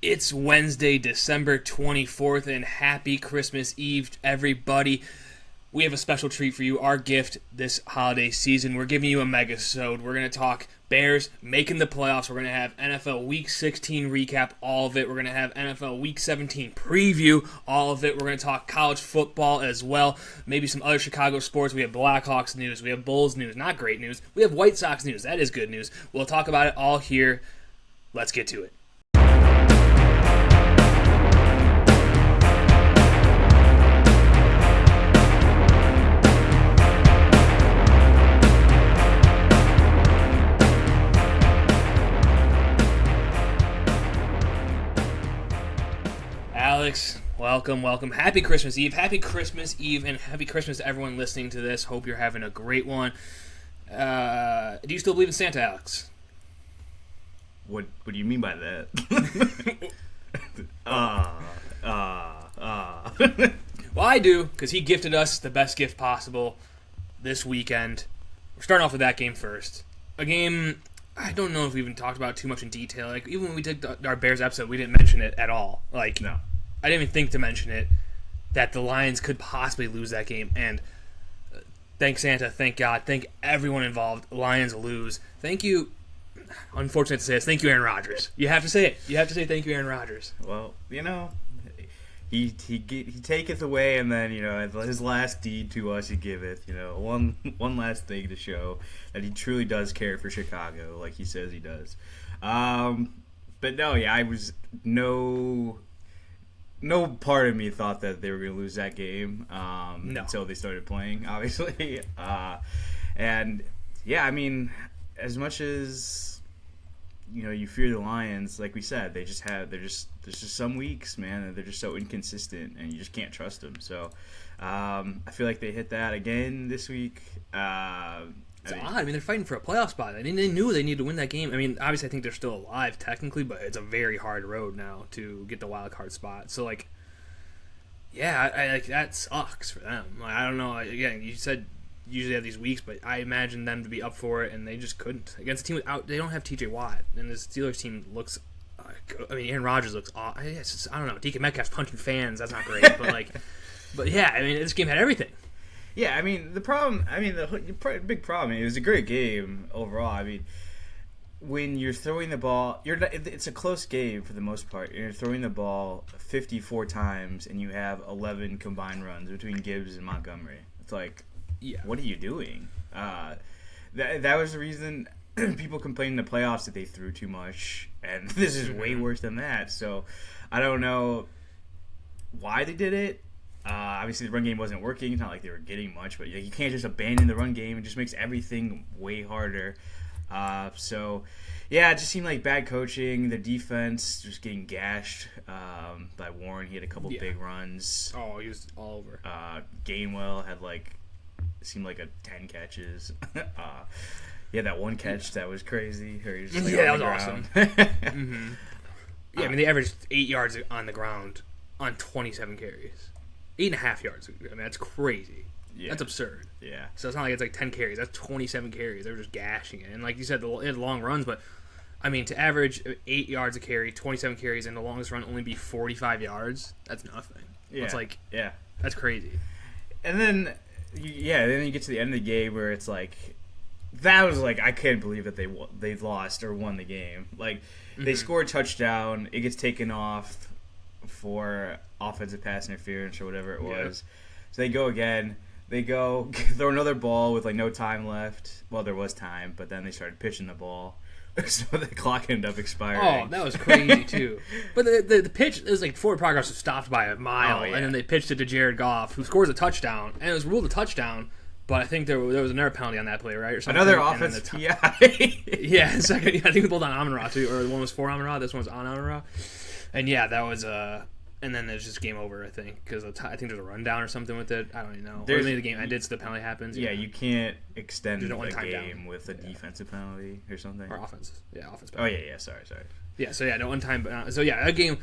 It's Wednesday, December 24th, and happy Christmas Eve, everybody. We have a special treat for you, our gift this holiday season. We're giving you a megasode. We're going to talk Bears making the playoffs. We're going to have NFL Week 16 recap, all of it. We're going to have NFL Week 17 preview, all of it. We're going to talk college football as well, maybe some other Chicago sports. We have Blackhawks news. We have Bulls news. Not great news. We have White Sox news. That is good news. We'll talk about it all here. Let's get to it. Alex, welcome. Happy Christmas Eve, and happy Christmas to everyone listening to this. Hope you're having a great one. Do you still believe in Santa, Alex? What do you mean by that? Well, I do, because he gifted us the best gift possible this weekend. We're starting off with that game first. A game I don't know if we even talked about too much in detail. Like, even when we did our Bears episode, we didn't mention it at all. Like, No. I didn't even think to mention it, that the Lions could possibly lose that game. And thank Santa, thank God, thank everyone involved. Lions lose. Thank you. Unfortunate to say this. Thank you, Aaron Rodgers. You have to say it. You have to say thank you, Aaron Rodgers. Well, he taketh away, and then his last deed to us, he giveth. One last thing to show that he truly does care for Chicago, like he says he does. But no, I was no part of me thought that they were going to lose that game until they started playing, obviously. And yeah, I mean, as much as you fear the Lions, like we said, there's just some weeks, man, and they're just so inconsistent, and you just can't trust them. So I feel like they hit that again this week. It's odd. I mean, they're fighting for a playoff spot. I mean, they knew they needed to win that game. I mean, obviously, I think they're still alive technically, but it's a very hard road now to get the wild card spot. So, like, yeah, that sucks for them. Like, I don't know. Again, you said usually have these weeks, but I imagine them to be up for it, and they just couldn't against a team without. They don't have T.J. Watt, and the Steelers team looks. Aaron Rodgers looks. I don't know. DK Metcalf's punching fans. That's not great, but yeah, I mean, this game had everything. Yeah, I mean, the big problem, it was a great game overall. I mean, when you're throwing the ball, it's a close game for the most part. You're throwing the ball 54 times, and you have 11 combined runs between Gibbs and Montgomery. It's like, yeah, what are you doing? That was the reason people complained in the playoffs that they threw too much, and this is way worse than that. So I don't know why they did it. Obviously, the run game wasn't working. It's not like they were getting much, but you can't just abandon the run game. It just makes everything way harder. So, yeah, it just seemed like bad coaching. The defense just getting gashed by Warren. He had a couple big runs. Oh, he was all over. Gainwell had seemed like 10 catches. He had that one catch that was crazy. Where he was just, that was awesome. Mm-hmm. Yeah, I mean, they averaged 8 yards on the ground on 27 carries. 8.5 yards. I mean, that's crazy. Yeah. That's absurd. Yeah. So it's not like it's like 10 carries. That's 27 carries. They were just gashing it. And like you said, they had long runs, but I mean, to average 8 yards a carry, 27 carries, and the longest run only be 45 yards, that's nothing. Yeah. It's like, yeah, that's crazy. And then, then you get to the end of the game where it's like, that was like, I can't believe that they lost or won the game. Like, they score a touchdown, it gets taken off for offensive pass interference or whatever it was. So they go again. They go throw another ball with no time left. Well, there was time, but then they started pitching the ball, so the clock ended up expiring. Oh, that was crazy too. But the pitch is forward progress was stopped by a mile, and then they pitched it to Jared Goff, who scores a touchdown, and it was ruled a touchdown. But I think there was another penalty on that play, right? Or something. Another offensive PI. Yeah, second. I think they both on Amon-Ra too, or one was for Amon-Ra. This one was on Amon-Ra. And yeah, that was and then there's just game over, I think, because I think there's a rundown or something with it. I don't even know. Maybe the game ended, so the penalty happens. Yeah, you can't extend the game down with a defensive penalty or something. Or offense. Yeah, offense penalty. penalty. Oh, yeah, sorry. Yeah, so yeah, no one time. So yeah, that game,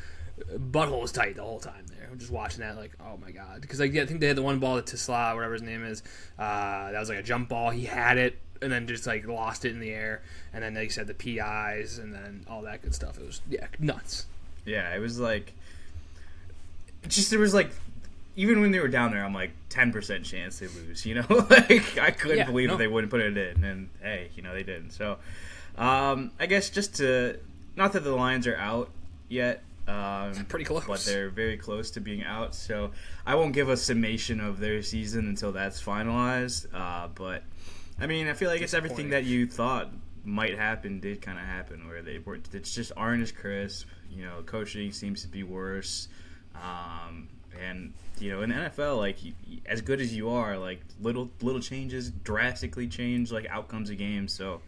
butthole was tight the whole time there. I'm just watching that oh my God. Because I think they had the one ball to Tesla, whatever his name is. That was a jump ball. He had it. And then just lost it in the air. And then they said the PIs and then all that good stuff. It was, nuts. Yeah, it was like, just there was like, even when they were down there, I'm like 10% chance they lose. Like I couldn't believe that they wouldn't put it in, and hey, they didn't. So, I guess not that the Lions are out yet. Pretty close, but they're very close to being out. So I won't give a summation of their season until that's finalized. But I mean, I feel like it's everything that you thought might happen did kind of happen, where they were. It's just aren't as crisp. Coaching seems to be worse. And in the NFL, like as good as you are, like little changes drastically change like outcomes of games. So,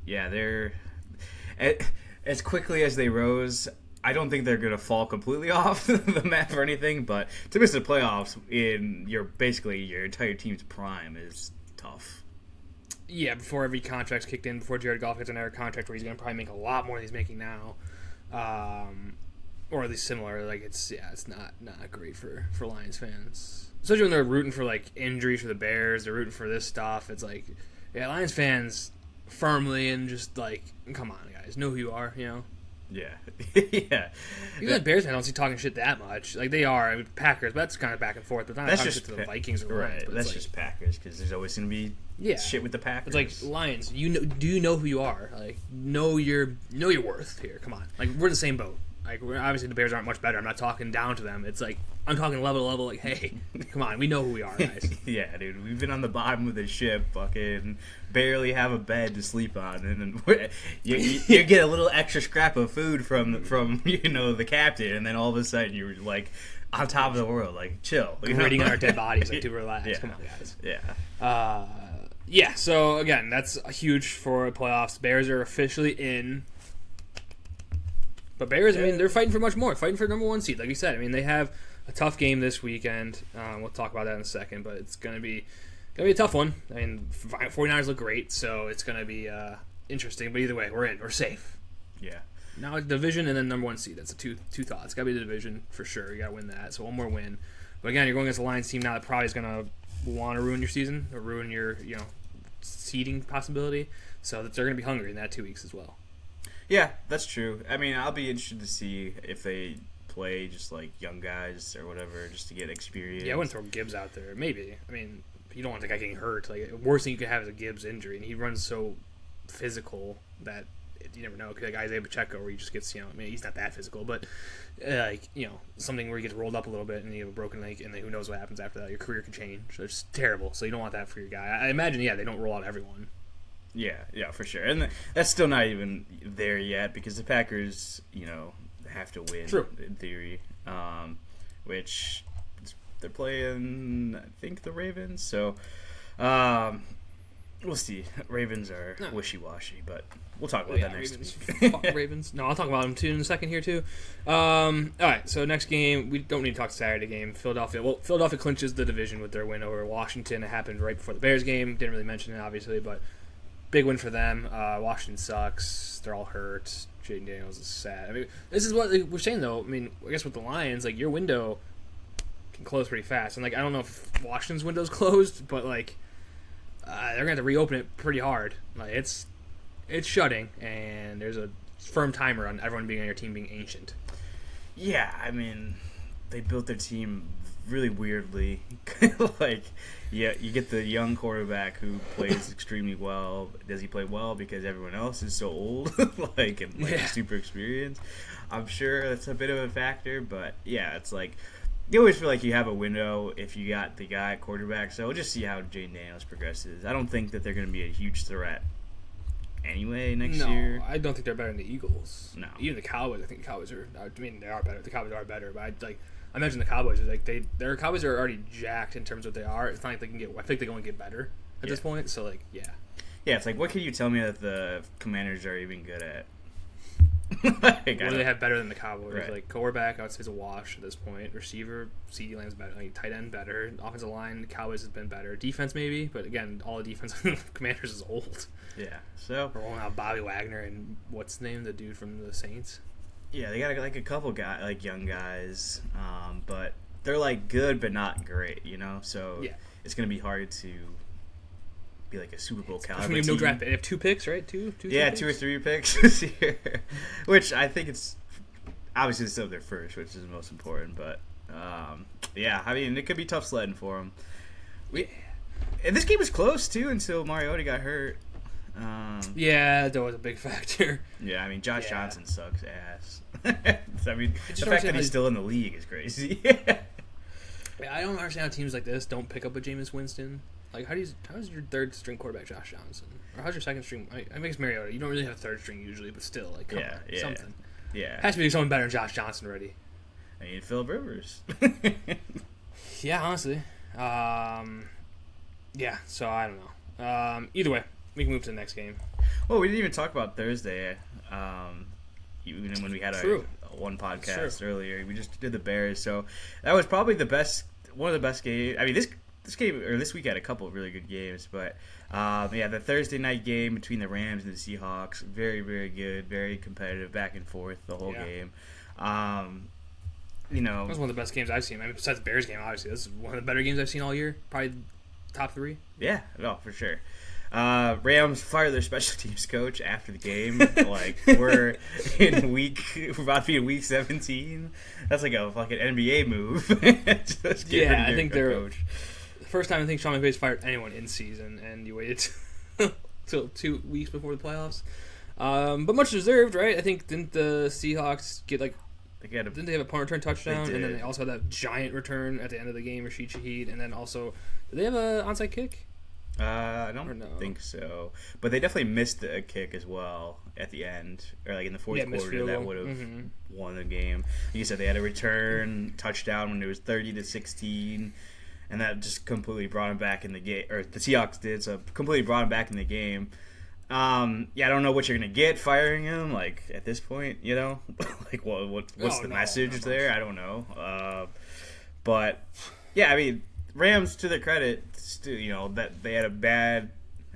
they're as quickly as they rose. I don't think they're going to fall completely off the map or anything, but to miss the playoffs in your entire team's prime is tough. Yeah, before every contract's kicked in, before Jared Goff gets another contract where he's going to probably make a lot more than he's making now, or at least similar. Like it's not great for Lions fans, especially when they're rooting for like injuries for the Bears. They're rooting for this stuff. It's like, Lions fans firmly and just like, come on, guys, know who you are, Yeah, yeah. Even the Bears, I don't see talking shit that much. Like they are, Packers, but that's kind of back and forth. But not talking shit to the Vikings or Lions. Right, that's just Packers because there's always going to be shit with the Packers. It's like Lions. Do you know who you are? Like know your worth here. Come on, like we're in the same boat. Like obviously the Bears aren't much better. I'm not talking down to them. It's like I'm talking level to level. Like hey, come on, we know who we are, guys. Yeah, dude, we've been on the bottom of the ship, fucking barely have a bed to sleep on, and then you get a little extra scrap of food from the captain, and then all of a sudden you're like on top of the world, like chill, grading on our dead bodies, like to relax. Yeah. Come on, guys. Yeah. So again, that's huge for playoffs. Bears are officially in. But Bears, I mean, they're fighting for much more. Fighting for number one seed, like you said. I mean, they have a tough game this weekend. We'll talk about that in a second, but it's going to be a tough one. I mean, 49ers look great, so it's going to be interesting. But either way, we're in. We're safe. Yeah. Now, division and then number one seed. That's the two thoughts. It's got to be the division for sure. You got to win that. So one more win. But again, you're going against a Lions team now that probably is going to want to ruin your season or ruin your seeding possibility. So that they're going to be hungry in that 2 weeks as well. Yeah, that's true. I mean, I'll be interested to see if they play just like young guys or whatever, just to get experience. Yeah, I wouldn't throw Gibbs out there. Maybe. I mean, you don't want the guy getting hurt. Like, worst thing you could have is a Gibbs injury, and he runs so physical that you never know. Because the guy's Pacheco, where he just gets, I mean, he's not that physical, but something where he gets rolled up a little bit and you have a broken leg, and then who knows what happens after that. Your career could change. So it's terrible. So you don't want that for your guy. I imagine, they don't roll out everyone. Yeah, for sure. And that's still not even there yet because the Packers, have to win. True. In theory. Which they're playing, I think, the Ravens. So, we'll see. Ravens are wishy-washy, but we'll talk about that next week. Fuck Ravens. No, I'll talk about them too in a second here too. All right, so next game, we don't need to talk Saturday game. Philadelphia clinches the division with their win over Washington. It happened right before the Bears game. Didn't really mention it, obviously, but big win for them. Washington sucks. They're all hurt. Jaden Daniels is sad. I mean, this is what we're saying, though. I mean, I guess with the Lions, like, your window can close pretty fast. And, like, I don't know if Washington's window's closed, but, like, they're going to have to reopen it pretty hard. Like, it's shutting, and there's a firm timer on everyone being on your team being ancient. Yeah, I mean, they built their team really weirdly. Like, yeah, you get the young quarterback who plays extremely well. Does he play well because everyone else is so old, super experienced? I'm sure that's a bit of a factor, but yeah, it's like you always feel like you have a window if you got the guy at quarterback. So we'll just see how Jaden Daniels progresses. I don't think that they're going to be a huge threat anyway next year. No, I don't think they're better than the Eagles. No, even the Cowboys. I think the Cowboys are. I mean, they are better. The Cowboys are better, but I imagine the Cowboys are like their Cowboys are already jacked in terms of what they are. It's not like they can get. I think they can only get better at this point. So like, yeah. Yeah, it's like, what can you tell me that the Commanders are even good at? What do they have better than the Cowboys? Right. Like, quarterback, I would say, is a wash at this point. Receiver, CeeDee Lamb's better. Like, tight end, better. Offensive line, the Cowboys has been better. Defense, maybe, but again, all the defense on the Commanders is old. Yeah, so we're rolling out Bobby Wagner and what's his name, the dude from the Saints. Yeah, they got like a couple guys, like young guys, but they're like good but not great, So yeah, it's gonna be hard to be like a Super Bowl caliber team. We have no draft pick. They have 2 picks, right? Two. Yeah, 2 or 3 picks this year, which I think it's obviously still their first, which is the most important. But yeah, I mean, it could be tough sledding for them. And this game was close too until Mariota got hurt. Yeah, that was a big factor. Yeah, I mean, Josh Johnson sucks ass. I mean, the fact that he's still in the league is crazy. Yeah, I don't understand how teams like this don't pick up a Jameis Winston. Like, how's your third string quarterback Josh Johnson? Or how's your second string? I think it's Mariota. You don't really have a third string usually, but still, like, come on, something. Yeah. Has to be someone better than Josh Johnson already. I mean, Phillip Rivers. Yeah, honestly. Yeah, so I don't know. Either way, we can move to the next game. Well, we didn't even talk about Thursday. Even when we had our one podcast earlier, we just did the Bears. So that was probably one of the best games. I mean, this week had a couple of really good games, but the Thursday night game between the Rams and the Seahawks, very, very good, very competitive, back and forth the whole game. You know, that was one of the best games I've seen. I mean, besides the Bears game, obviously, this is one of the better games I've seen all year. Probably top 3. Yeah, no, for sure. Rams fired their special teams coach after the game. Like, we're about to be in week 17. That's like a fucking NBA move. I think they're coach. The first time I think Sean McVay's fired anyone in season, and you waited till 2 weeks before the playoffs. But much deserved, right? I think didn't the Seahawks get like. Didn't they have a punt return touchdown? And then they also had that giant return at the end of the game, Rashid Shaheed. And then also, did they have an onside kick? I don't think so. But they definitely missed a kick as well at the end. Or like in the fourth quarter, that would have won the game. Like you said, they had a return touchdown when it was 30-16. And that just completely brought them back in the game. Or the Seahawks did, so completely brought them back in the game. I don't know what you're gonna get firing him. Like at this point, you know, like what's the message there? I don't know. But yeah, I mean, Rams, to their credit, you know, that they had a bad,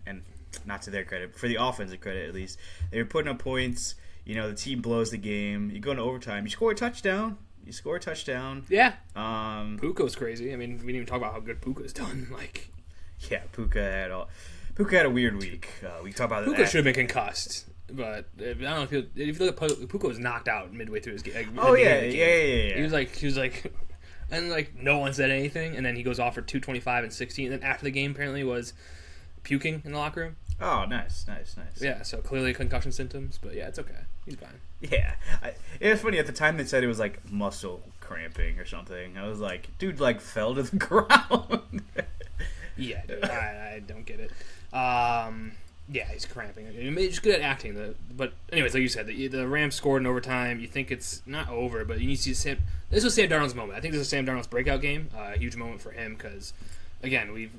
and not to their credit, for the offensive credit at least, they were putting up points. You know, the team blows the game. You go into overtime. You score a touchdown. Yeah. Puka's crazy. I mean, we didn't even talk about how good Puka's done. Like, yeah, Puka had a weird week. We talk about Puka should have been concussed, but I don't know if you look at Puka was knocked out midway through his game. Like, yeah. He was like, and like no one said anything, and then he goes off for 225 and 16, and then after the game apparently was puking in the locker room. Oh, nice. Yeah, so clearly concussion symptoms, but yeah, it's okay. He's fine. Yeah, it was funny at the time they said it was like muscle cramping or something. I was like, dude, like fell to the ground. Yeah, dude, I don't get it. Yeah, he's cramping. He's good at acting. But anyways, like you said, the Rams scored in overtime. You think it's not over, but you need to see this was Sam Darnold's moment. I think this is Sam Darnold's breakout game. A huge moment for him because, again, we've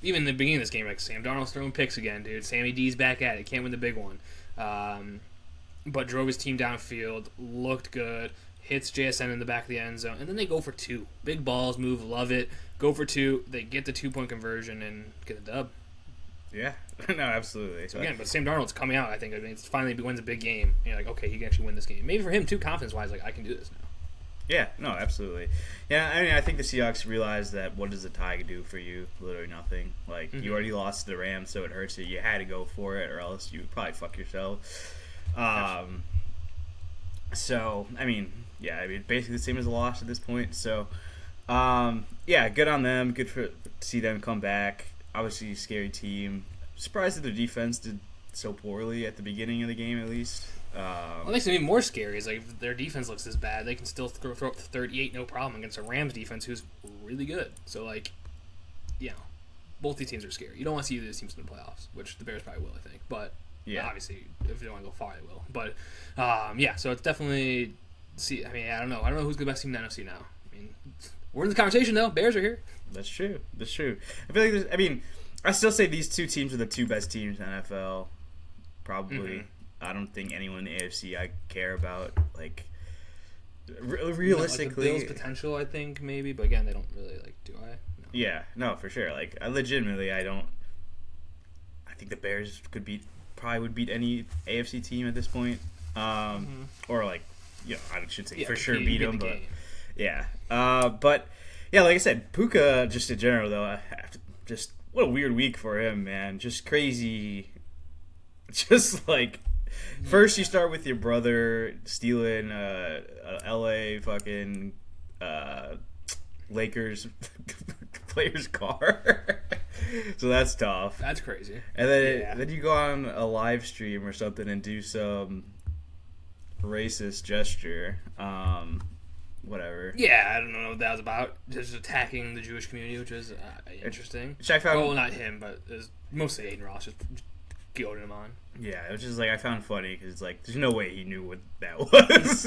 even in the beginning of this game, like Sam Darnold's throwing picks again, dude. Sammy D's back at it. Can't win the big one. But drove his team downfield. Looked good. Hits JSN in the back of the end zone, and then they go for 2. Big balls, move, love it. Go for 2. They get the 2-point conversion and get a dub. Yeah, no, absolutely. So again, but Sam Darnold's coming out. I think it's finally wins a big game. And you're like, okay, he can actually win this game. Maybe for him too, confidence-wise, like I can do this now. Yeah, no, absolutely. Yeah, I mean, I think the Seahawks realized that what does a tie do for you? Literally nothing. Like you already lost to the Rams, so it hurts you. You had to go for it, or else you would probably fuck yourself. So I mean, basically the same as a loss at this point. So, yeah, good on them. Good to see them come back. Obviously, a scary team. Surprised that their defense did so poorly at the beginning of the game, at least. What makes it even more scary is like if their defense looks this bad, they can still throw up to 38 no problem against a Rams defense who's really good. So like, you know, both these teams are scary. You don't want to see either of these teams in the playoffs, which the Bears probably will, I think. But yeah, obviously, if they want to go far, they will. But yeah, so it's definitely. I mean, I don't know who's the best team in the NFC now. I mean, we're in the conversation though. Bears are here. That's true. I feel like I still say these two teams are the 2 best teams in the NFL. Probably. Mm-hmm. I don't think anyone in the AFC I care about. Like, realistically, like the Bills' potential, I think maybe, but again, they don't really like. Do I? No. Yeah, no, for sure. Like, I don't. I think the Bears probably would beat any AFC team at this point. Or like, you know, I should say for sure beat them, but yeah. But yeah, like I said, Puka just in general though, what a weird week for him, man. Just crazy. Just like First, you start with your brother stealing L.A. fucking Lakers player's car. So that's tough. That's crazy. And then you go on a live stream or something and do some racist gesture. Whatever. Yeah, I don't know what that was about. Just attacking the Jewish community, which is interesting. Which I found... Well, not him, but it was mostly Aiden Ross just goading him on. Yeah, which is like I found funny because like there's no way he knew what that was.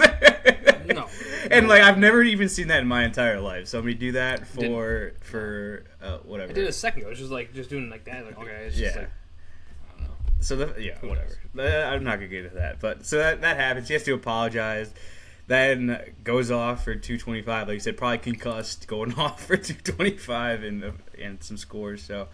No. And like I've never even seen that in my entire life. Somebody do that for whatever. I did it a second ago. It was just doing like that. Like okay, it's just like I don't know. So whatever. I'm not gonna get into that. But so that happens. He has to apologize. Then goes off for 225. Like you said, probably concussed, going off for 225 and some scores. So.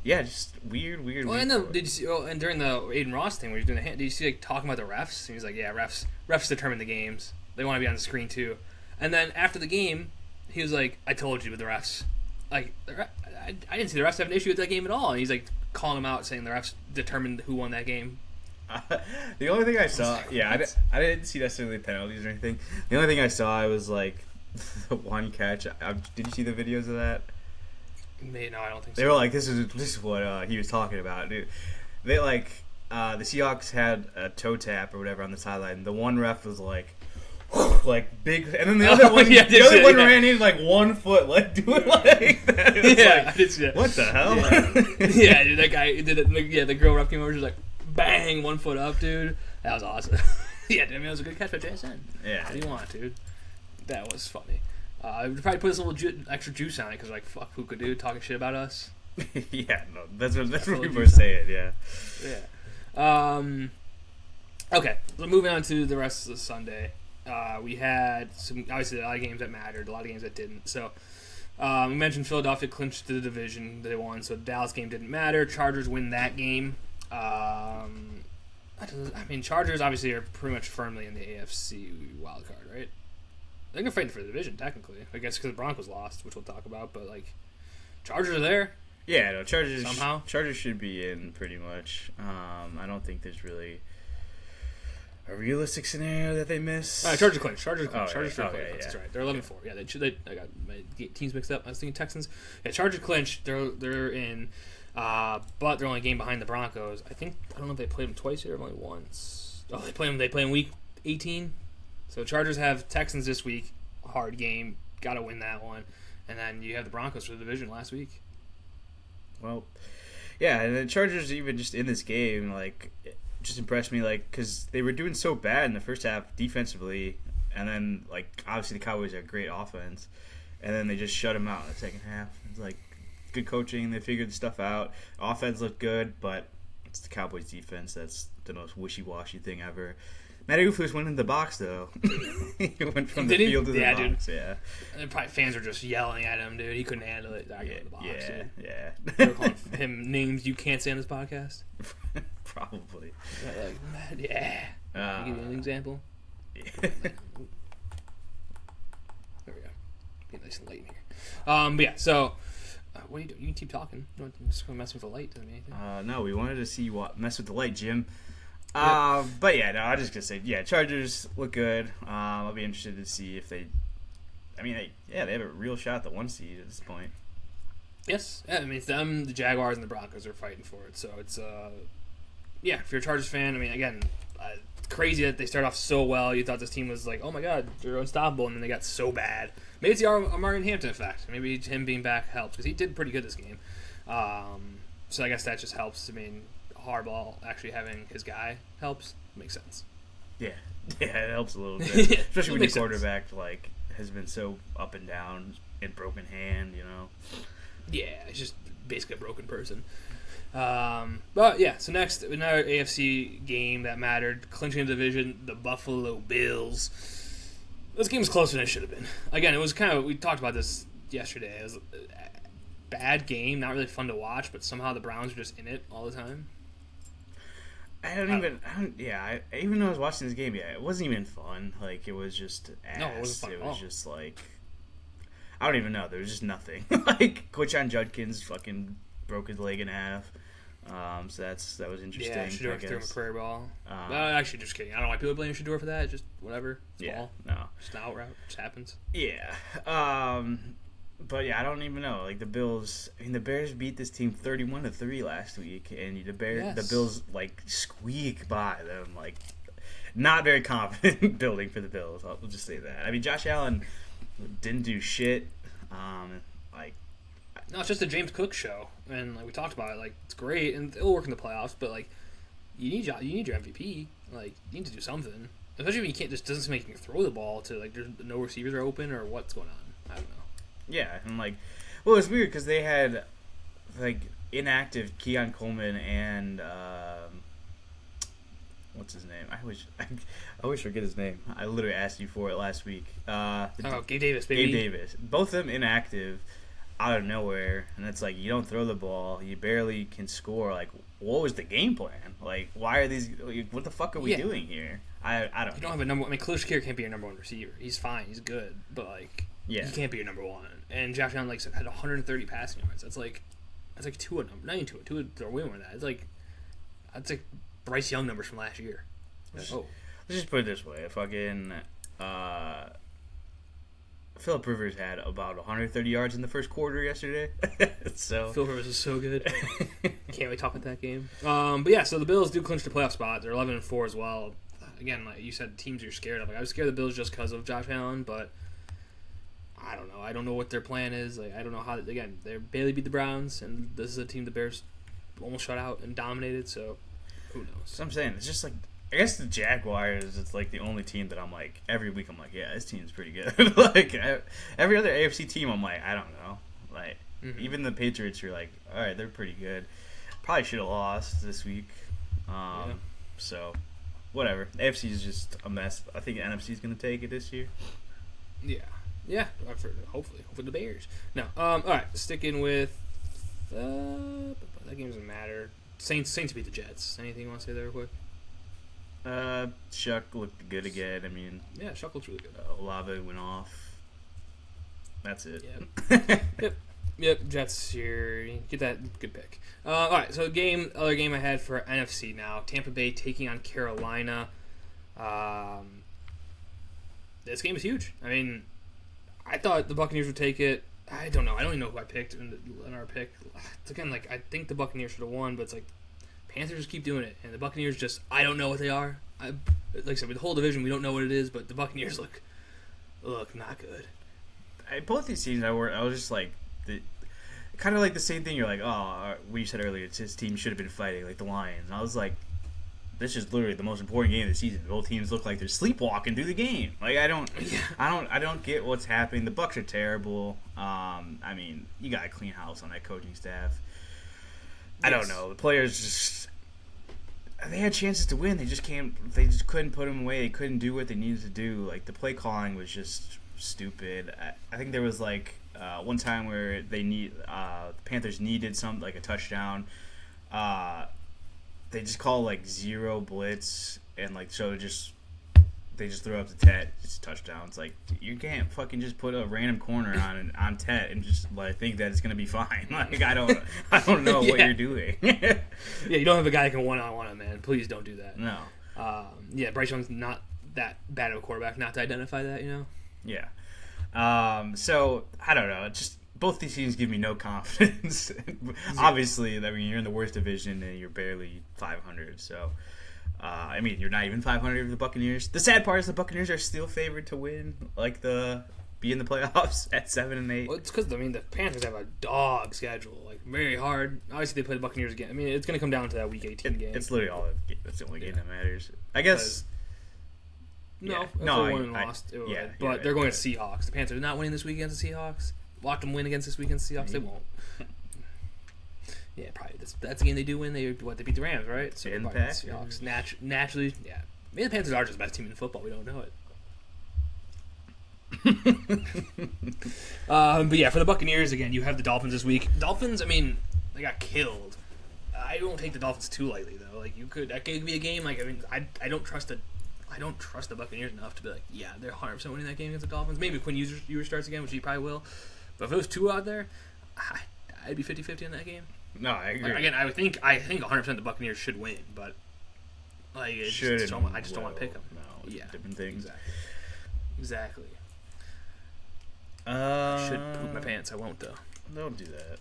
Just weird. Well, and then did you see? Oh, and during the Aiden Ross thing where he's doing the hand, did you see like talking about the refs? And he's like, "Yeah, refs determine the games. They want to be on the screen too." And then after the game, he was like, "I told you with the refs. Like, I didn't see the refs have an issue with that game at all." And he's like calling them out, saying the refs determined who won that game. The only thing I saw, I didn't see necessarily penalties or anything. The only thing I saw was like the one catch. Did you see the videos of that? No, I don't think so. They were like, this is what he was talking about. Dude. They like the Seahawks had a toe tap or whatever on the sideline. The one ref was like big, and then the other one, ran in like 1 foot, like doing like that. I did see that. What the hell? Yeah, dude, that guy did it. Yeah, the girl ref came over, just like bang, 1 foot up, dude. That was awesome. Yeah, I mean, it was a good catch by JSN. Yeah. What do you want, dude? That was funny. I would probably put this little extra juice on it because, like, fuck Puka, dude, talking shit about us. Yeah, no, that's what people are saying, yeah. Yeah. Okay, so moving on to the rest of the Sunday. We had obviously a lot of games that mattered, a lot of games that didn't. So, we mentioned Philadelphia clinched the division. They won, so the Dallas game didn't matter. Chargers win that game. Chargers obviously are pretty much firmly in the AFC wildcard, right? They're fighting for the division, technically. I guess because the Broncos lost, which we'll talk about. But, like, Chargers are there. Yeah, no, Chargers somehow. Chargers should be in pretty much. I don't think there's really a realistic scenario that they miss. Chargers clinch. Chargers yeah. That's right. They're 11-4. Yeah, I got my teams mixed up. I was thinking Texans. Yeah, Chargers clinch. They're in, but they're only a game behind the Broncos. I don't know if they played them twice here or only once. Oh, they play in week 18. So Chargers have Texans this week, hard game, got to win that one, and then you have the Broncos for the division last week. Well, yeah, and the Chargers even just in this game, like, just impressed me, like, because they were doing so bad in the first half defensively, and then like obviously the Cowboys are a great offense, and then they just shut them out in the second half. It's like good coaching, they figured the stuff out. Offense looked good, but it's the Cowboys defense that's the most wishy-washy thing ever. Matt Eberflus went in the box, though. He went from the field to the box. Dude. Yeah. And probably fans were just yelling at him, dude. He couldn't handle it. I in the box, yeah. They were calling him names you can't say on this podcast. Probably. Yeah. Give you an example. Yeah. There we go. Get nice and late in here. But yeah, so what are you doing? You can keep talking. You don't just gonna mess with the light, doesn't mean anything. No, we wanted to see what mess with the light, Jim. But yeah, no, I was just gonna say, yeah, Chargers look good. I'll be interested to see if they have a real shot at the 1 seed at this point. Yes, yeah, I mean, it's them, the Jaguars, and the Broncos are fighting for it. So it's if you're a Chargers fan, I mean, again, crazy that they start off so well. You thought this team was like, oh my god, they're unstoppable, and then they got so bad. Maybe it's the Amari Hampton effect. Maybe him being back helps because he did pretty good this game. So I guess that just helps. I mean, Harbaugh actually having his guy helps. Makes sense. Yeah, it helps a little bit, especially when your quarterback like has been so up and down and broken hand. You know. Yeah, he's just basically a broken person. But yeah, so next another AFC game that mattered, clinching the division, the Buffalo Bills. This game was closer than it should have been. Again, it was we talked about this yesterday. It was a bad game, not really fun to watch, but somehow the Browns are just in it all the time. Even though I was watching this game, it wasn't even fun. Like, it was just ass. No, it wasn't fun It at all. was just like, I don't even know. There was just nothing. Like, Quinshon Judkins fucking broke his leg in half. So that was interesting. Yeah, Shador threw him a prairie ball. Um, Actually, just kidding. I don't know why people blame Shador for that. Just whatever. It's ball. No. Just an out route. It just happens. Yeah. But yeah, I don't even know. Like the Bills, I mean, the Bears beat this team 31-3 last week, and the Bills like squeak by them. Like, not very confident building for the Bills. I'll just say that. I mean, Josh Allen didn't do shit. No, it's just a James Cook show, and like we talked about it, like it's great and it'll work in the playoffs, but like you need your MVP. Like you need to do something, especially when you can't just doesn't seem like you can throw the ball to like there's no receivers are open or what's going on. I don't know. Yeah, and like, well, it's weird because they had like inactive Keon Coleman and what's his name? I always forget his name. I literally asked you for it last week. Gabe Davis, baby. Gabe Davis. Both of them inactive out of nowhere, and it's like you don't throw the ball, you barely can score. Like, what was the game plan? Like, why are these? What the fuck are we doing here? I don't. You don't have a number. I mean, Khalil Shakir can't be your number one receiver. He's fine. He's good, but like, he can't be your number one. And Josh Allen had 130 passing yards. That's like Tua number. Not even Tua. Tua throw way more than that. That's like Bryce Young numbers from last year. Let's just put it this way: fucking Philip Rivers had about 130 yards in the first quarter yesterday. So Philip Rivers is so good. Can't wait to talk about that game. But yeah, so the Bills do clinch the playoff spot. They're 11-4 as well. Again, like you said, teams you're scared of. Like I was scared of the Bills just because of Josh Allen, but I don't know. I don't know what their plan is. Like I don't know how. Again, they barely beat the Browns, and this is a team the Bears almost shut out and dominated. So who knows? So I'm saying it's just like. I guess the Jaguars, it's like the only team that I'm like, every week I'm like, yeah, this team's pretty good. Like, every other AFC team, I'm like, I don't know. Like, even the Patriots, you're like, all right, they're pretty good. Probably should have lost this week. So, whatever. The AFC is just a mess. I think the NFC is going to take it this year. Yeah. Hopefully the Bears. No. All right, sticking with, that game doesn't matter. Saints beat the Jets. Anything you want to say there real quick? Shuck looked good again. I mean, yeah, Shuck looks really good. Olave went off. That's it. Yep. Jets here. Get that good pick. All right. So other game I had for NFC now. Tampa Bay taking on Carolina. This game is huge. I mean, I thought the Buccaneers would take it. I don't know. I don't even know who I picked in our pick. It's again like I think the Buccaneers should have won, but it's like. Panthers just keep doing it, and the Buccaneers just, I don't know what they are. Like I said, with the whole division, we don't know what it is, but the Buccaneers look not good. Both these teams, I was just like, kind of like the same thing. You're like, oh, what you said earlier, his team should have been fighting, like the Lions. And I was like, this is literally the most important game of the season. Both teams look like they're sleepwalking through the game. Like I don't get what's happening. The Bucs are terrible. I mean, you got a clean house on that coaching staff. I don't know. The players just they had chances to win. They just couldn't put them away. They couldn't do what they needed to do. Like the play calling was just stupid. I think there was like one time where the Panthers needed like a touchdown. They just called like zero blitz and like so they just threw up the Tet. It's touchdowns. Like you can't fucking just put a random corner on Tet and just like think that it's gonna be fine. Like I don't know what you're doing. Yeah, you don't have a guy that can one-on-one him, man. Please don't do that. No. Bryce Young's not that bad of a quarterback not to identify that. You know. Yeah. So I don't know. Just both these teams give me no confidence. Obviously, I mean you're in the worst division and you're barely 500. So. I mean, you're not even 500 of the Buccaneers. The sad part is the Buccaneers are still favored to win, be in the playoffs at 7-8. Well, it's because the Panthers have a dog schedule, like very hard. Obviously, they play the Buccaneers again. I mean, it's going to come down to that Week 18 game. It's literally that's the only game that matters. I guess. If they won and lost, it would. But they're going to Seahawks. The Panthers are not winning this week against the Seahawks. Watch them win against this week against the Seahawks. They won't. Yeah, probably. That's the game they do win. They beat the Rams, right? So Impact. Seahawks. Naturally, yeah. Maybe the Panthers are just the best team in football. We don't know it. But yeah, for the Buccaneers, again, you have the Dolphins this week. Dolphins, I mean, they got killed. I don't take the Dolphins too lightly, though. Like, that could be a game. Like, I mean, I don't trust the Buccaneers enough to be like, yeah, they're 100% winning that game against the Dolphins. Maybe Quinn Ewers starts again, which he probably will. But if it was two out there, I'd be 50-50 in that game. No, I agree. Again, I think 100% the Buccaneers should win, but like I just don't want to pick them. No, yeah, different things. Exactly. I should poop my pants. I won't though. Don't do that.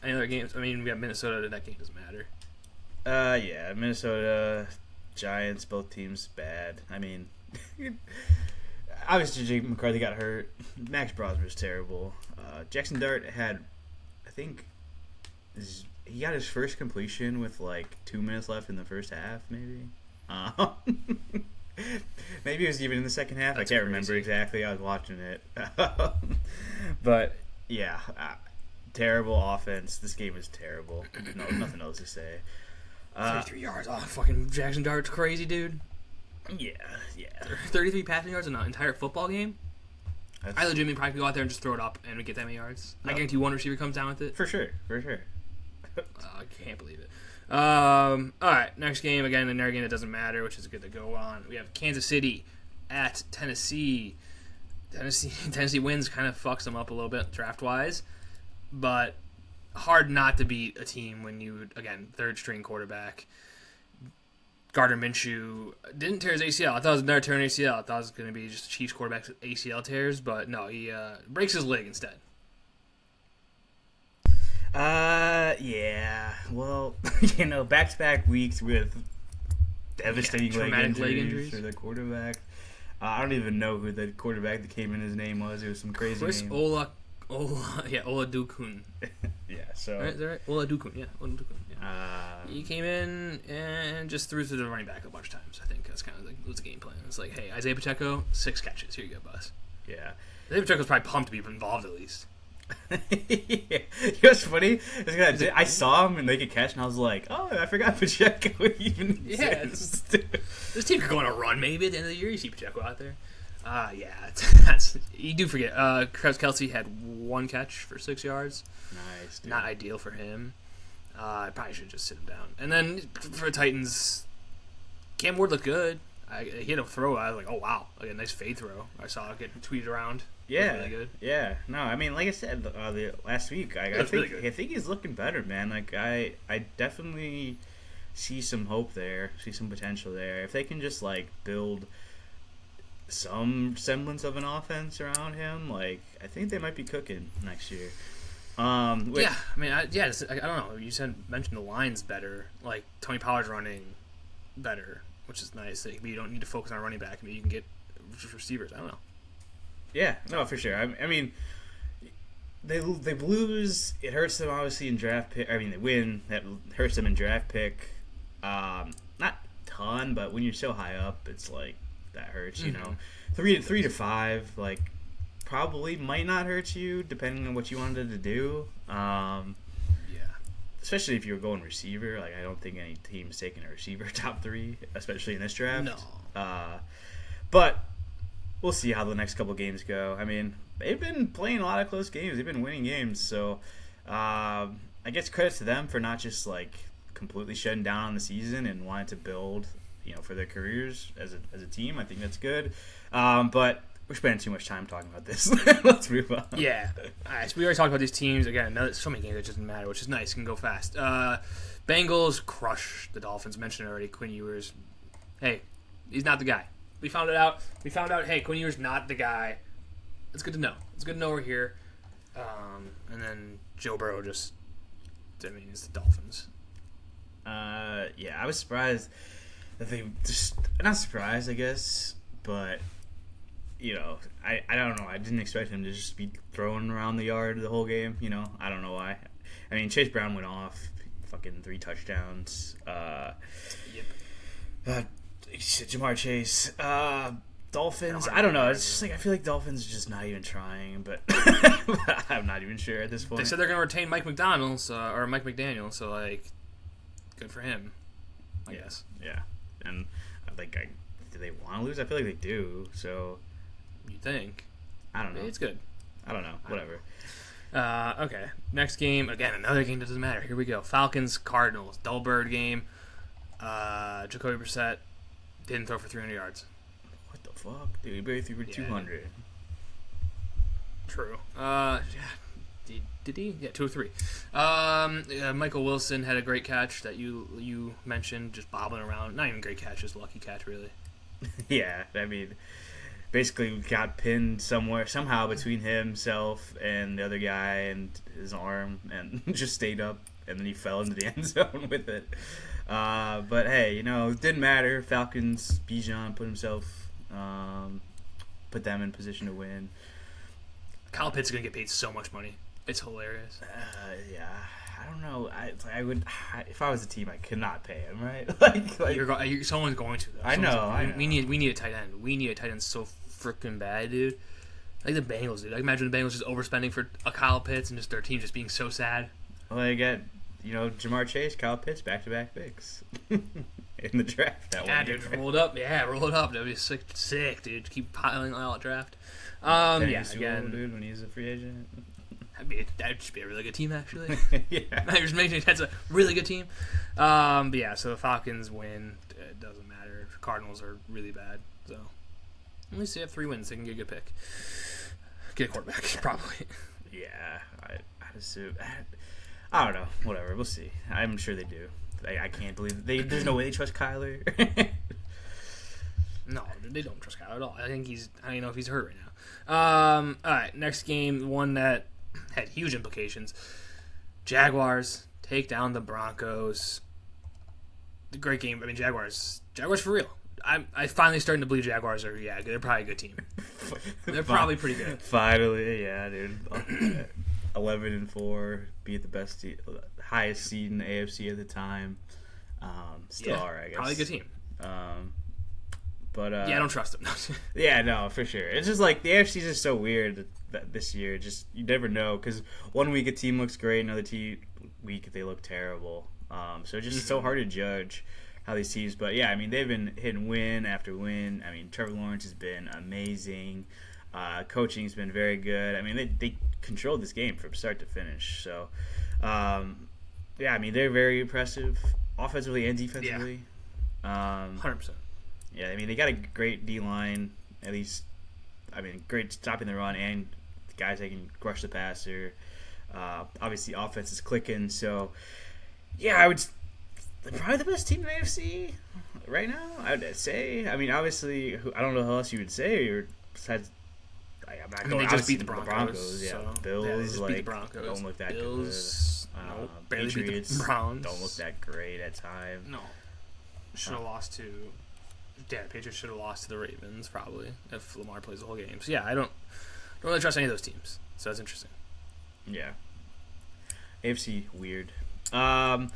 Any other games? I mean, we got Minnesota. That game doesn't matter. Yeah, Minnesota, Giants, both teams bad. I mean, obviously Jake McCarthy got hurt. Max Brosmer was terrible. Jackson Dart had, I think, he got his first completion with like 2 minutes left in the first half, maybe. Maybe it was even in the second half. That's I can't crazy. remember exactly. I was watching it. But, yeah, terrible offense. This game was terrible. No, nothing else to say. 33 yards. Oh, fucking Jackson Dart's crazy, dude. Yeah. 33 passing yards in an entire football game? That's, I legitimately probably could go out there and just throw it up and we get that many yards. No. I guarantee one receiver comes down with it. For sure. I can't believe it. All right, next game, again, another game that doesn't matter, which is good to go on. We have Kansas City at Tennessee. Tennessee wins, kind of fucks them up a little bit draft-wise, but hard not to beat a team when you, again, third-string quarterback. Gardner Minshew didn't tear his ACL. I thought it was another tearing ACL. I thought it was going to be just Chiefs quarterback's ACL tears, but no, he breaks his leg instead. Yeah. Well, back-to-back weeks with devastating leg injuries for the quarterback. I don't even know who the quarterback that came in his name was. It was some crazy Chris name. Oladokun. Yeah, so... Right, is that right? Oladokun, yeah. He came in and just threw to the running back a bunch of times. I think that's kind of was the game plan. It's like, hey, Isaiah Pacheco, 6 catches. Here you go, boss. Yeah. Isaiah Pacheco's probably pumped to be involved at least. Yeah. You know what's funny? I saw him and make a catch, and I was like, oh, I forgot Pacheco even exists. This team could go on a run maybe at the end of the year. You see Pacheco out there. You do forget. Travis Kelce had 1 catch for 6 yards. Nice, dude. Not ideal for him. I probably should just sit him down. And then for the Titans, Cam Ward looked good. He had a throw. I was like, oh, wow. Like a nice fade throw. I saw it get tweeted around. Yeah, really good. Yeah. No, I mean, like I said the last week, I think he's looking better, man. Like I definitely see some hope there, see some potential there. If they can just like build some semblance of an offense around him, like I think they might be cooking next year. I mean, I don't know. You mentioned the line's better. Like Tony Pollard's running better, which is nice. Like, you don't need to focus on running back. Maybe you can get receivers. I don't know. Yeah, no, for sure. I mean, they lose. It hurts them obviously in draft pick. I mean, they win. That hurts them in draft pick. Not a ton, but when you're so high up, it's like that hurts. You know, 3 to 5, like probably might not hurt you depending on what you wanted to do. Especially if you're going receiver. Like I don't think any team's taking a receiver top 3, especially in this draft. No. But we'll see how the next couple games go. I mean, they've been playing a lot of close games. They've been winning games. So I guess credit to them for not just like completely shutting down on the season and wanting to build, for their careers as a team. I think that's good. But we're spending too much time talking about this. Let's move on. Yeah. All right, so we already talked about these teams. Again, so many games that doesn't matter, which is nice. Can go fast. Bengals crush the Dolphins. Mentioned already. Quinn Ewers. Hey, he's not the guy. We found it out. Hey, Quinn Ewers not the guy. It's good to know. We're here. And then Joe Burrow it's the Dolphins. Yeah, I was surprised that they just not surprised, I guess, but I don't know. I didn't expect him to just be throwing around the yard the whole game. I don't know why. I mean, Chase Brown went off, fucking 3 touchdowns. Yep. Jamar Chase. Dolphins. I don't know. It's just like I feel like Dolphins are just not even trying, but I'm not even sure at this point. They said they're going to retain Mike McDaniel, so like, good for him, I guess. Yeah, and do they want to lose? I feel like they do. So you think? I don't know. It's good. I don't know. Whatever. Okay. Next game. Again, another game that doesn't matter. Here we go. Falcons Cardinals. Dull bird game. Jacoby Brissett didn't throw for 300 yards. What the fuck, dude? He barely threw for 200. True. Did he? Yeah, 2 of 3. Michael Wilson had a great catch that you mentioned, just bobbling around. Not even great catch, just lucky catch, really. Yeah, I mean, basically got pinned somehow between himself and the other guy and his arm, and just stayed up, and then he fell into the end zone with it. But hey, it didn't matter. Falcons, Bijan put them in position to win. Kyle Pitts is gonna get paid so much money. It's hilarious. Yeah, I don't know. I would, if I was a team, I could not pay him, right? Someone's going to. Though. I know. We need a tight end. We need a tight end so freaking bad, dude. Like the Bengals, dude. I imagine the Bengals just overspending for a Kyle Pitts and just their team just being so sad. Well, they got Jamar Chase, Kyle Pitts, back-to-back picks in the draft. Roll it up. That'd be sick, dude. Keep piling out draft. Again, dude, when he's a free agent. That'd just be a really good team, actually. Yeah. That's a really good team. So the Falcons win. It doesn't matter. The Cardinals are really bad. So at least they have 3 wins. They can get a good pick. Get a quarterback, probably. Yeah, I assume. I don't know. Whatever. We'll see. I'm sure they do. I can't believe there's no way they trust Kyler. No, they don't trust Kyler at all. I don't even know if he's hurt right now. All right, next game, one that had huge implications. Jaguars take down the Broncos. Great game. I mean, Jaguars for real. I finally starting to believe Jaguars are they're probably a good team. They're probably pretty good. Finally, yeah, dude. 11-4, beat the highest seed in the AFC at the time. Still are, I guess. Probably a good team. But I don't trust them. Yeah, no, for sure. It's just like the AFC is just so weird that this year. Just you never know, because one week a team looks great, another week they look terrible. So it's just so hard to judge how these teams. But yeah, I mean they've been hitting win after win. I mean Trevor Lawrence has been amazing. Coaching's been very good. I mean they controlled this game from start to finish. So I mean they're very impressive offensively and defensively. 100%. Yeah, I mean, they got a great D-line, at least. I mean, great stopping the run and guys that can rush the passer. Obviously, offense is clicking. So, yeah, they're probably the best team in the AFC right now, I would say. I mean, obviously, I don't know who else you would say, or besides, they just beat the Broncos. Yeah, So, Bills, they just beat the Broncos. Don't look that Bills, good. Barely Patriots beat the Browns. don't look that great at times. No. Should have lost to... Yeah, the Patriots should have lost to the Ravens, probably, if Lamar plays the whole game. So, yeah, I don't really trust any of those teams. So, that's interesting. Yeah. AFC, weird. But,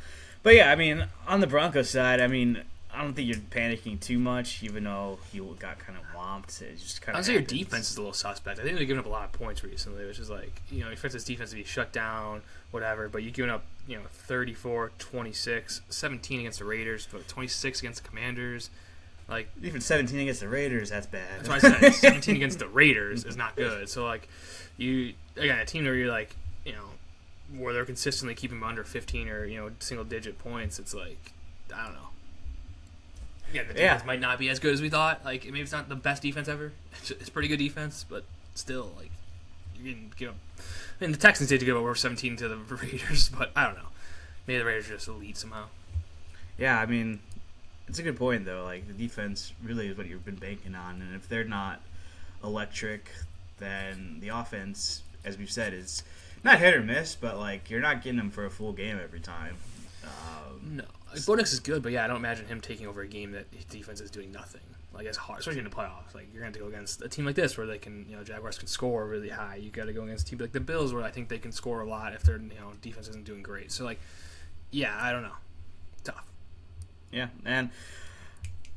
yeah, I mean, on the Broncos side, I mean, I don't think you're panicking too much, even though he got kind of whomped. It just kind of I'd say your defense is a little suspect. I think they've given up a lot of points recently, which is like, you expect this defense to be shut down, whatever, but you're giving up, 34, 26, 17 against the Raiders, 26 against the Commanders. Like, even 17 against the Raiders, that's bad. That's why I said 17 against the Raiders is not good. So, like, a team where you're like, where they're consistently keeping them under 15 or, single-digit points, it's like, I don't know. Yeah, the defense might not be as good as we thought. Like, maybe it's not the best defense ever. It's pretty good defense, but still, like, you can give up. I mean, the Texans did give up over 17 to the Raiders, but I don't know. Maybe the Raiders are just elite somehow. Yeah, I mean, it's a good point, though. Like, the defense really is what you've been banking on, and if they're not electric, then the offense, as we've said, is not hit or miss, but, like, you're not getting them for a full game every time. No. Like, Bo Nix is good, but, yeah, I don't imagine him taking over a game that his defense is doing nothing. Like, it's hard, especially in the playoffs. Like, you're going to have to go against a team like this where they can, Jaguars can score really high. You got to go against a team like the Bills where I think they can score a lot if their, defense isn't doing great. So, like, yeah, I don't know. Tough. Yeah, and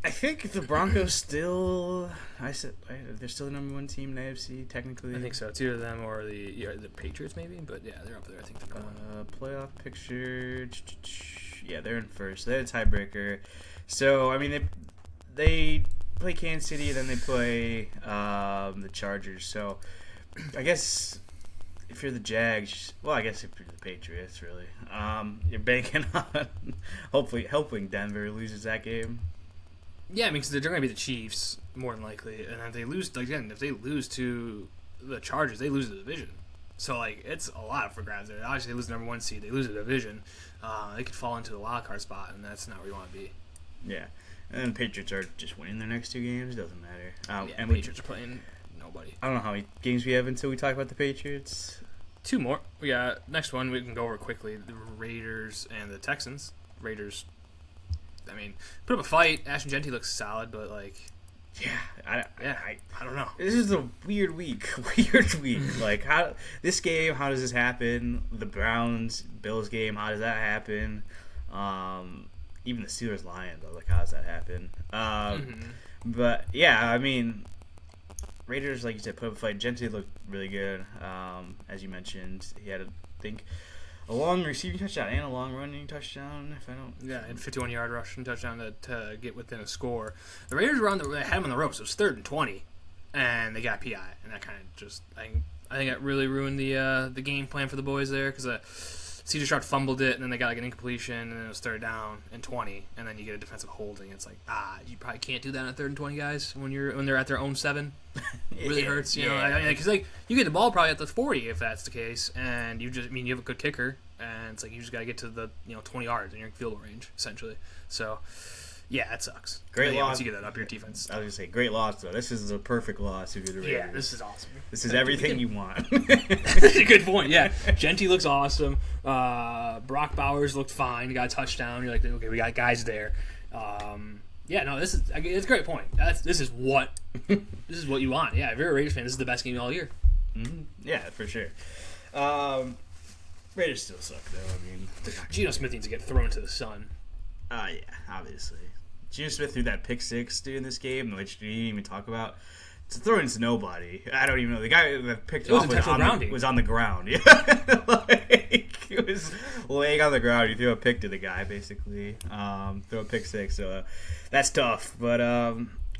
I think the Broncos still, they're still the number one team in the AFC, technically. I think so. It's either them or the Patriots, maybe. But, yeah, they're up there, I think. Playoff picture, yeah, they're in first. They're the tiebreaker. So, I mean, they play Kansas City, then they play the Chargers. So, I guess if you're the Jags, well, I guess if you're the Patriots, really, you're banking on hopefully helping Denver loses that game. Yeah, I mean, because they're going to be the Chiefs, more than likely. And if they lose, again, if they lose to the Chargers, they lose the division. So, like, it's a lot for grabs there. Obviously, they lose the number 1 seed. They lose a division. They could fall into the wild card spot, and that's not where you want to be. Yeah. And then the Patriots are just winning their next 2 games. Doesn't matter. And Patriots are playing nobody. I don't know how many games we have until we talk about the Patriots. 2 more. We got next one we can go over quickly. The Raiders and the Texans. Raiders, I mean, put up a fight. Ashton Genty looks solid, but, like... Yeah, I don't know. This is a weird week. Like, how does this happen? The Browns-Bills game, how does that happen? Even the Steelers-Lions, I was like, how does that happen? But, yeah, I mean, Raiders, like you said, put up a fight. Genty looked really good. As you mentioned, he had, I think, a long receiving touchdown and a long running touchdown. And 51-yard rushing touchdown to get within a score. The Raiders were they had him on the ropes. It was 3rd and 20, and they got PI, and that kind of just I think that really ruined the game plan for the boys there because CJ Stroud fumbled it, and then they got like an incompletion, and then it was 3rd down and 20, and then you get a defensive holding. It's like you probably can't do that on 3rd and 20, guys, when they're at their own 7. It really hurts, you know, because like you get the ball probably at the 40 if that's the case, and you have a good kicker, and it's like you just got to get to the 20 yards in your field goal range essentially. So yeah, it sucks. Great loss. Once you get that up your defense. I was gonna say great loss though. This is a perfect loss if you're the Raiders. Yeah, this is awesome. This is everything you want. That's a good point. Yeah, Genty looks awesome. Brock Bowers looked fine. He got a touchdown. You're like, okay, we got guys there. Yeah, no, it's a great point. This is what you want. Yeah, if you're a Raiders fan, this is the best game all year. Mm-hmm. Yeah, for sure. Raiders still suck though. I mean, Geno Smith needs to get thrown into the sun. Yeah, obviously. Geno Smith threw that pick 6 during this game, which we didn't even talk about. It's throwing into nobody. I don't even know. The guy that picked it off was on the ground. Yeah, like he was laying on the ground. You threw a pick to the guy, basically. Throw a pick 6. So that's tough. But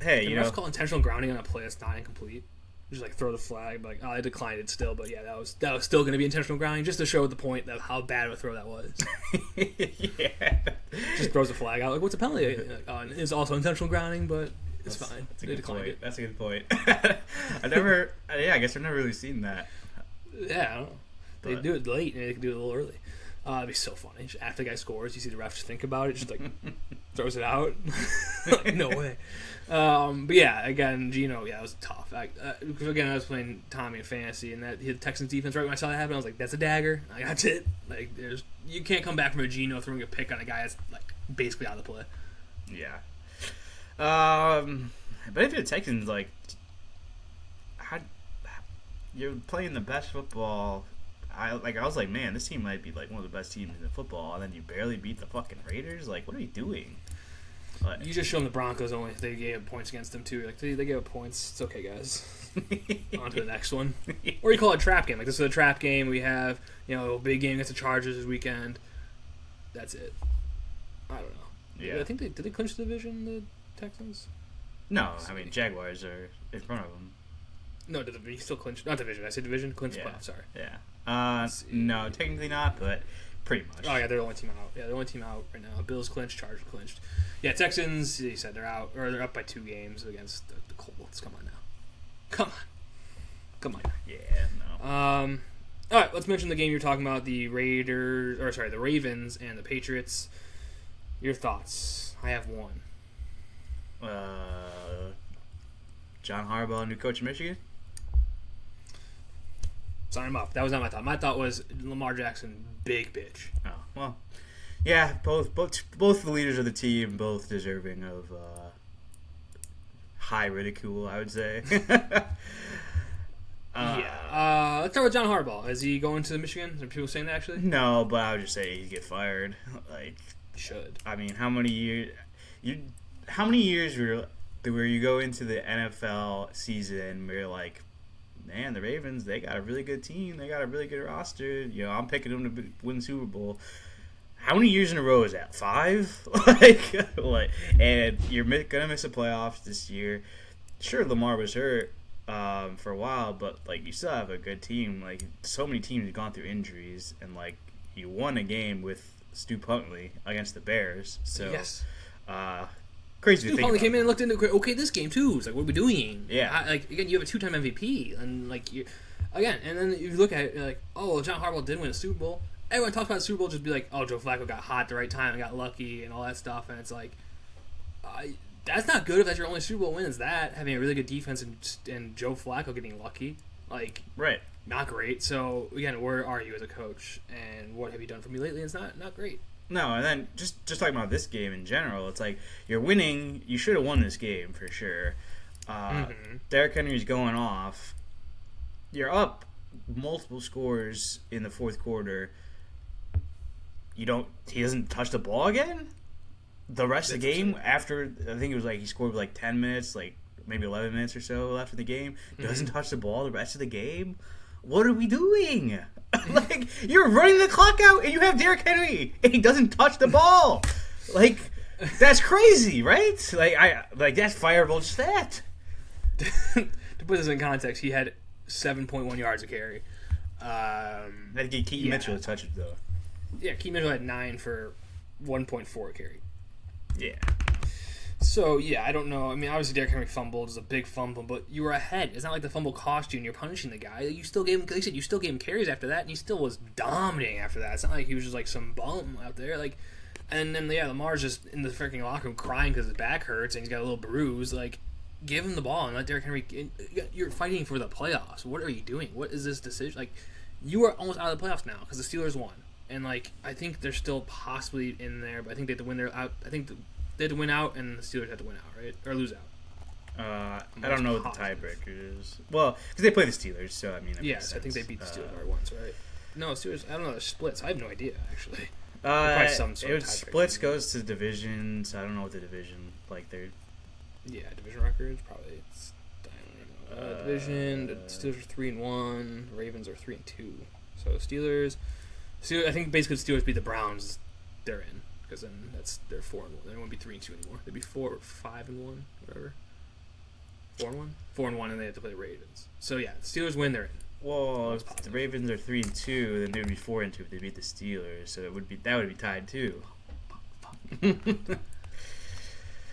hey, Can refs call intentional grounding on a play that's not incomplete? Just like throw the flag, like I declined it still, but yeah, that was still going to be intentional grounding, just to show the point of how bad of a throw that was. Yeah, just throws the flag out, like what's a penalty? It's also intentional grounding, but it's fine. That's a good point. That's a good point. I guess I've never really seen that. Yeah, I don't know. They do it late, and they can do it a little early. It'd be so funny. Just after the guy scores, you see the ref just think about it, just like throws it out. Like, no way. But yeah, again, Geno, it was tough. Because again, I was playing Tommy in fantasy, and that the Texans defense. Right when I saw that happen, I was like, "That's a dagger." Like, that's it. Like, you can't come back from a Geno throwing a pick on a guy that's like basically out of the play. Yeah. But if you're the Texans, like, you're playing the best football. I was like, man, this team might be like one of the best teams in the football, and then you barely beat the fucking Raiders. Like, what are you doing? But you just show them the Broncos only. They gave points against them too. Like they gave up points. It's okay, guys. On to the next one. Or you call it a trap game. Like, this is a trap game. We have a big game against the Chargers this weekend. That's it. I don't know. Yeah. I think did they clinch the division, the Texans? No, I mean Jaguars are in front of them. No, you still clinch. Not division. I said division. Clinch playoff. Sorry. Yeah. No, technically not, but pretty much. Oh yeah, they're the only team out. Yeah, they're the only team out right now. Bills clinched. Chargers clinched. Yeah, Texans. He said they're out, or they're up by 2 games against the Colts. Come on now. Come on. Yeah. No. All right. Let's mention the game you're talking about. The the Ravens and the Patriots. Your thoughts? I have one. John Harbaugh, new coach of Michigan. Sign him up. That was not my thought. My thought was Lamar Jackson, big bitch. Oh well, yeah. Both the leaders of the team, both deserving of high ridicule, I would say. Let's start with John Harbaugh. Is he going to Michigan? Are people saying that actually? No, but I would just say he'd get fired. Like, he should. I mean, how many years where you go into the NFL season where you're like, man, the Ravens, they got a really good team. They got a really good roster. I'm picking them to win the Super Bowl. How many years in a row is that? 5? And you're gonna miss the playoffs this year. Sure, Lamar was hurt for a while, but like, you still have a good team. Like, so many teams have gone through injuries, and like, you won a game with Stu Huntley against the Bears. So yes. Crazy to think Huntley about. came in and looked into okay, this game too. It's like, what are we doing? Yeah. Again, you have a 2-time MVP, and like again, and then you look at it, you're like, oh, well, John Harbaugh did win a Super Bowl. Everyone talks about the Super Bowl, just be like, oh, Joe Flacco got hot at the right time and got lucky and all that stuff. And it's like, that's not good if that's your only Super Bowl win. Is that having a really good defense and Joe Flacco getting lucky? Like, right. Not great. So again, where are you as a coach, and what have you done for me lately? It's not great. No, and then just talking about this game in general, it's like you're winning. You should have won this game for sure. Derrick Henry's going off. You're up multiple scores in the fourth quarter. He doesn't touch the ball again. The rest of the game after, I think it was like he scored with like 10 minutes, like maybe 11 minutes or so left in the game. Doesn't touch the ball the rest of the game. What are we doing? Like, you're running the clock out and you have Derrick Henry and he doesn't touch the ball. Like, that's crazy, right? Like that's fireable just that. To put this in context, he had 7.1 yards a carry. That'd get Keaton Mitchell to touch it though. Yeah, Keaton Mitchell had 9 for 1.4 carry. Yeah. So, yeah, I don't know. I mean, obviously Derrick Henry fumbled. It was a big fumble, but you were ahead. It's not like the fumble cost you and you're punishing the guy. You still gave him, like I said, you still gave him carries after that, and he still was dominating after that. It's not like he was just like some bum out there. Like, and then, yeah, Lamar's just in the freaking locker room crying because his back hurts and he's got a little bruise. Like, give him the ball and let Derrick Henry. You're fighting for the playoffs. What are you doing? What is this decision? Like, you are almost out of the playoffs now because the Steelers won. And, like, I think they're still possibly in there, but I think they have to win their out. I think they had to win out, and the Steelers had to win out, right? Or lose out. I don't know what the tiebreaker is. Well, because they play the Steelers, so I mean. Yes, I think they beat the Steelers already once, right? No, Steelers. I don't know the splits. I have no idea actually. Splits goes to divisions. I don't know what the division like. They're. Yeah, division records probably. I don't know. Division. The Steelers are 3-1. Ravens are 3-2. So Steelers. I think basically the Steelers beat the Browns. They're in. Because then they're 4-1. They won't be 3-2 anymore. They'd be 4-5-1, whatever. 4-1, 4-1, and they have to play the Ravens. So yeah, the Steelers win. They're in. Well, if the Ravens are 3-2, then they would be 4-2 if they beat the Steelers. So that would be tied too.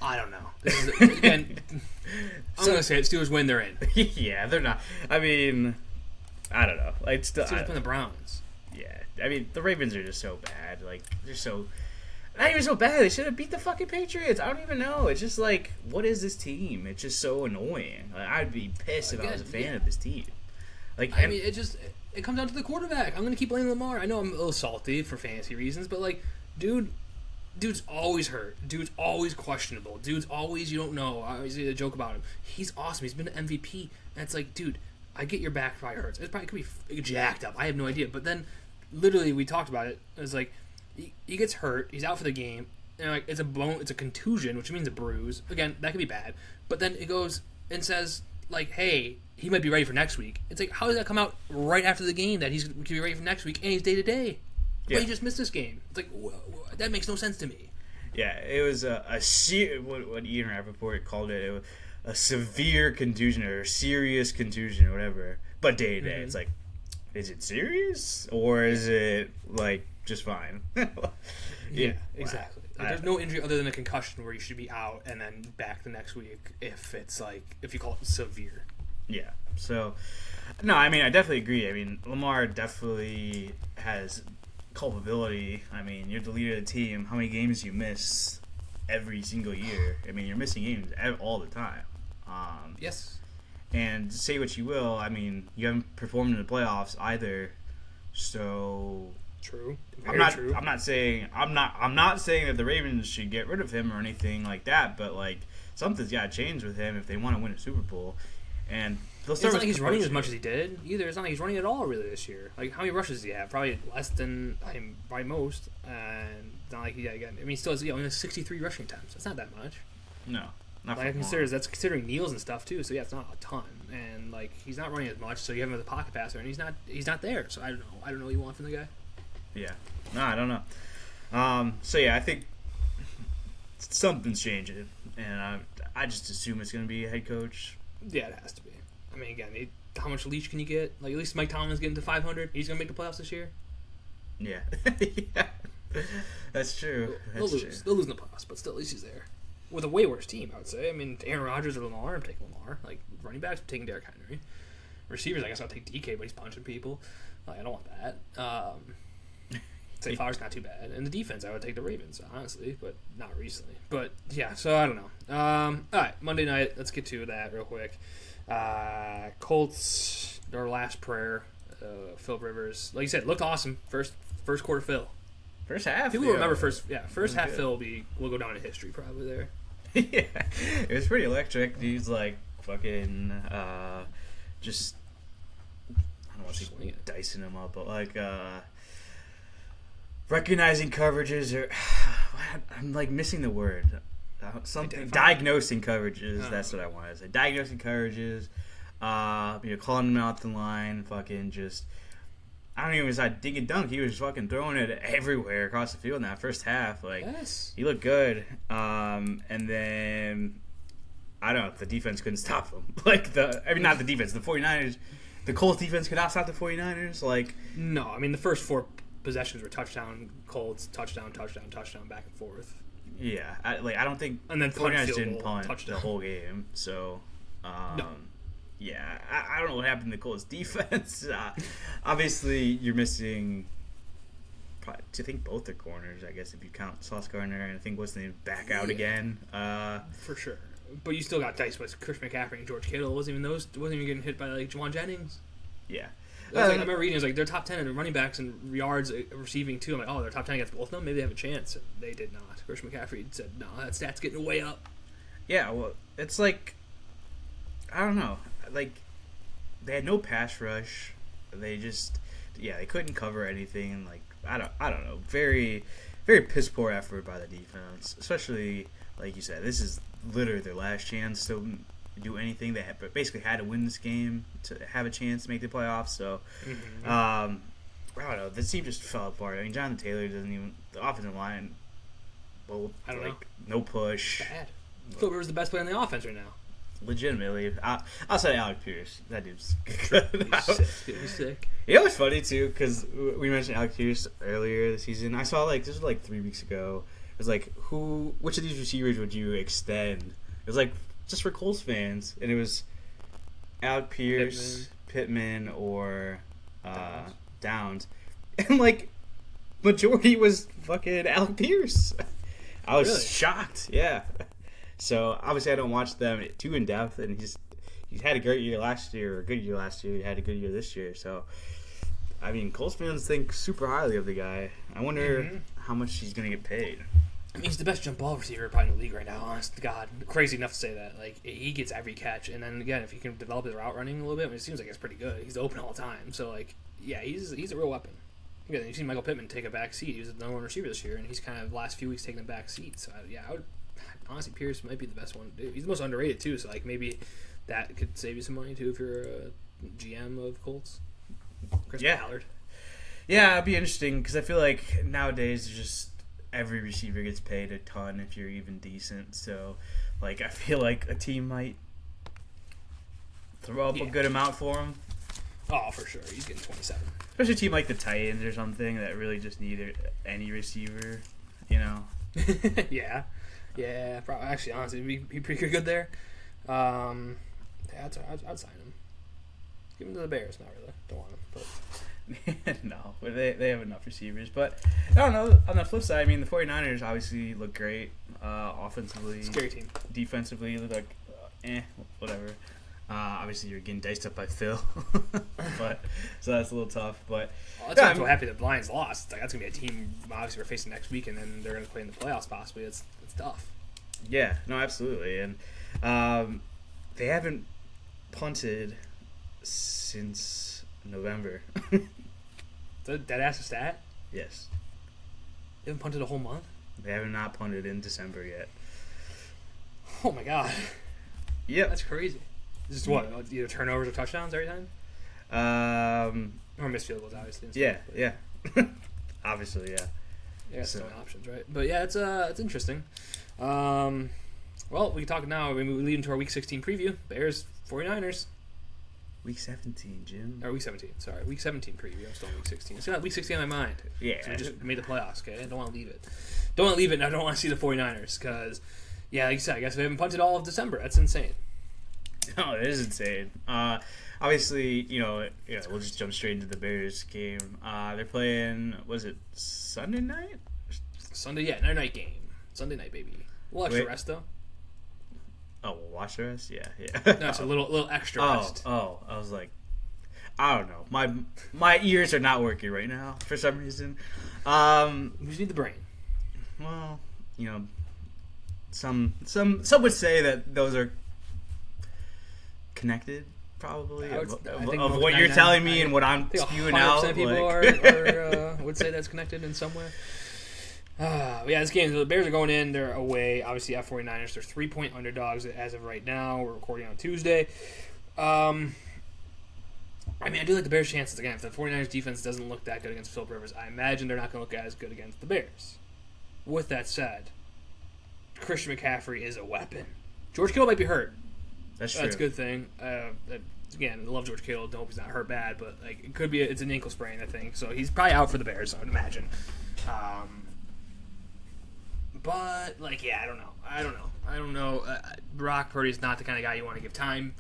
I don't know. This is, again, I'm gonna say it. Steelers win. They're in. Yeah, they're not. I mean, I don't know. Like still, Steelers playing the Browns. Yeah, I mean the Ravens are just so bad. Like they're so. Not even so bad. They should have beat the fucking Patriots. I don't even know. It's just like, what is this team? It's just so annoying. Like, I'd be pissed if I was a fan of this team. Like, I mean, it comes down to the quarterback. I'm gonna keep blaming Lamar. I know I'm a little salty for fantasy reasons, but like, dude's always hurt. Dude's always questionable. Dude's always, you don't know. I always say a joke about him. He's awesome. He's been an MVP, and it's like, dude, I get your back probably hurts. It probably could be jacked up. I have no idea. But then, literally, we talked about it. It was like. He gets hurt. He's out for the game. And like it's a contusion, which means a bruise. Again, that could be bad. But then it goes and says like, "Hey, he might be ready for next week." It's like, how does that come out right after the game that he's going to be ready for next week and he's day to day? But he just missed this game. It's like that makes no sense to me. Yeah, it was what Ian Rappaport called it a severe contusion or a serious contusion or whatever. But day to day, it's like, is it serious or is it like? Just fine. Yeah, exactly. Like, there's no injury other than a concussion where you should be out and then back the next week if it's like if you call it severe. Yeah. So, no, I mean I definitely agree. I mean Lamar definitely has culpability. I mean you're the leader of the team. How many games do you miss every single year? I mean you're missing games all the time. Yes. And say what you will. I mean you haven't performed in the playoffs either. So. True. I'm not saying that the Ravens should get rid of him or anything like that, but like something's got to change with him if they want to win a Super Bowl. And it's not like he's running as much as he did either. It's not like he's running at all really this year. Like how many rushes does he have? Probably less than by most. And it's not like again. I mean, he still has only has 63 rushing attempts. That's not that much. No, not like that's considering kneels and stuff too. So yeah, it's not a ton. And like he's not running as much. So you have him as a pocket passer, and he's not there. So I don't know. I don't know what you want from the guy. Yeah. No, I don't know. So, yeah, I think something's changing. And I just assume it's going to be a head coach. Yeah, it has to be. I mean, again, how much leash can you get? Like, at least Mike Tomlin's getting to 500. He's going to make the playoffs this year. Yeah. Yeah. That's true. They'll lose in the playoffs, but still, at least he's there. With a way worse team, I would say. I mean, Aaron Rodgers or Lamar, I'm taking Lamar. Like, running backs, I'm taking Derrick Henry. Receivers, I guess I'll take DK, but he's punching people. Like, I don't want that. Say Flowers not too bad. And the defense, I would take the Ravens, honestly, but not recently. But yeah, so I don't know. All right, Monday night. Let's get to that real quick. Colts, their last prayer. Phil Rivers, like you said, looked awesome. First quarter Phil. First half. People remember first half good. Phil will go down in history probably there. Yeah, it was pretty electric. He's like fucking just I don't want to say dicing him up, but like recognizing coverages or I'm like missing the word. Something diagnosing coverages. That's what I wanted to say. Diagnosing coverages. Calling him out the line. Fucking just. I don't even decide dink and dunk. He was fucking throwing it everywhere across the field in that first half. Like, yes. He looked good. And then I don't know. The defense couldn't stop him. Not the defense. The 49ers. The Colts defense could not stop the 49ers. Like, no. I mean, the first 4 possessions were touchdown, Colts, touchdown, back and forth. Yeah. I don't think. And then 49ers didn't punt touchdown. the whole game. So. No. Yeah, I don't know what happened to the Colts defense. Obviously, you're missing, I think, both their corners, I guess, if you count Sauce Gardner and I think what's the name back out again. For sure. But you still got diced with Chris McCaffrey and George Kittle. Wasn't even getting hit by, like, Juwan Jennings. Yeah. I remember reading, it was like, they're top 10 in running backs and yards receiving, too. I'm like, they're top 10 against both of them? Maybe they have a chance. And they did not. Chris McCaffrey said, no, that stat's getting way up. Yeah, well, it's like, I don't know. Like, they had no pass rush. They just, they couldn't cover anything. Like, I don't know. Very, very piss poor effort by the defense. Especially, like you said, this is literally their last chance to do anything. They basically had to win this game to have a chance to make the playoffs. So, I don't know. This team just fell apart. I mean, Jonathan Taylor doesn't even, the offensive line, well, I don't know. No push. Bad. Phil Rivers is the best player on the offense right now. Legitimately, I'll say Alec Pierce. That dude's good. He's sick. You know what's funny too, because we mentioned Alec Pierce earlier this season. I saw this was 3 weeks ago. It was like, which of these receivers would you extend? It was like just for Colts fans, and it was Alec Pierce, Pittman, or Downs, and majority was fucking Alec Pierce. I was shocked. Yeah. So, obviously, I don't watch them too in depth, and he's had a great year last year, or a good year last year. He had a good year this year. So, I mean, Colts fans think super highly of the guy. I wonder how much he's going to get paid. I mean, he's the best jump ball receiver probably in the league right now, honest to God. Crazy enough to say that. Like, he gets every catch. And then, again, if he can develop his route running a little bit, it seems like it's pretty good. He's open all the time. So, he's a real weapon. Again, you've seen Michael Pittman take a back seat. He was the number one receiver this year, and he's kind of the last few weeks taking a back seat. So, I would... Honestly, Pierce might be the best one to do. He's the most underrated, too, so maybe that could save you some money, too, if you're a GM of Colts. Chris Ballard. Yeah, it'd be interesting, because I feel like nowadays just every receiver gets paid a ton if you're even decent. So, I feel like a team might throw up a good amount for him. Oh, for sure. He's getting 27. Especially a team like the Titans or something that really just need any receiver, you know? Yeah, probably. Actually, honestly, he'd be pretty good there. I'd sign him. Give him to the Bears. Not really. Don't want him. But no, they have enough receivers. But I don't know. On the flip side, I mean, the 49ers obviously look great offensively. Scary team. Defensively, look like whatever. Obviously, you're getting diced up by Phil, but so that's a little tough. But that's why I'm so happy the Lions lost. That's gonna be a team obviously we're facing next week, and then they're gonna play in the playoffs possibly. It's tough. Yeah, no, absolutely, and they haven't punted since November. Dead ass stat? Yes. They haven't punted a whole month? They have not punted in December yet. Oh my god. Yep. That's crazy. Is this what? Either turnovers or touchdowns every time? Or missed field goals, obviously. Yeah. Obviously, yeah. Yeah, so many options, right? But yeah, it's interesting. Well, we can talk now. We lead into our Week 16 preview. Bears, 49ers. Week 17, Jim. Or Week 17, sorry. Week 17 preview. I'm still on Week 16. I still got Week 16 on my mind. Yeah. So we just made the playoffs, okay? I don't want to leave it. And I don't want to see the 49ers because, yeah, like you said, I guess we haven't punted all of December. That's insane. No, it is insane. Obviously, we'll just jump straight into the Bears game. They're playing, was it Sunday night? Sunday, yeah, night game. Sunday night, baby. A little extra rest, though. Oh, we'll watch the rest? Yeah. No, it's a little extra rest. Oh, I was like, I don't know. My ears are not working right now for some reason. You just need the brain. Well, some would say that those are connected, probably, of what you're telling me and what I'm spewing out. People would say that's connected in some way. Yeah, this game, the Bears are going in. They're away, obviously, at 49ers. They're 3-point underdogs as of right now. We're recording on Tuesday. I do like the Bears' chances. Again, if the 49ers defense doesn't look that good against Philip Rivers, I imagine they're not going to look as good against the Bears. With that said, Christian McCaffrey is a weapon. George Kittle might be hurt. That's true. That's a good thing. Again, I love George Kittle. I hope he's not hurt bad, but it could be it's an ankle sprain, I think. So he's probably out for the Bears, I would imagine. But I don't know. Brock Purdy's not the kind of guy you want to give time.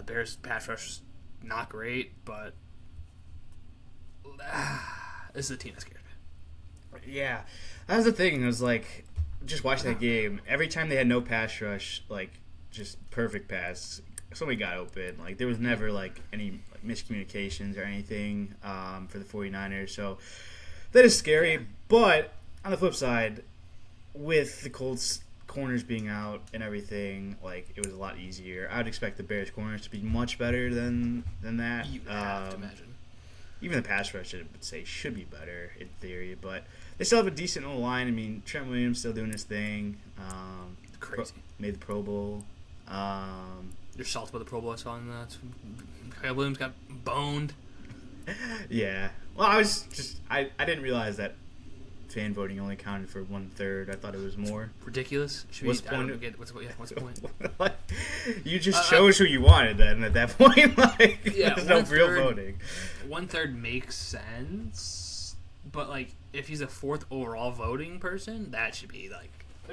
Bears pass rush is not great, but this is a team that scares me. Yeah, that was the thing. It was just watching that game. Every time they had no pass rush, just perfect pass, somebody got open. There was never any miscommunications or anything for the 49ers. So that is scary. But on the flip side, with the Colts corners being out and everything, it was a lot easier. I would expect the Bears corners to be much better than that. You have to imagine. Even the pass rush, I would say, should be better in theory, but they still have a decent old line. I mean, Trent Williams still doing his thing. Crazy. Made the Pro Bowl. You're salty about the Pro Bowl I saw on that. Caleb Williams got boned. Yeah. Well, I didn't realize that fan voting only counted for 1/3. I thought it was more. Ridiculous. What's the point? What's the point? You just chose who you wanted then at that point. There's no real voting. 1/3 makes sense, but if he's a 4th overall voting person, that should be there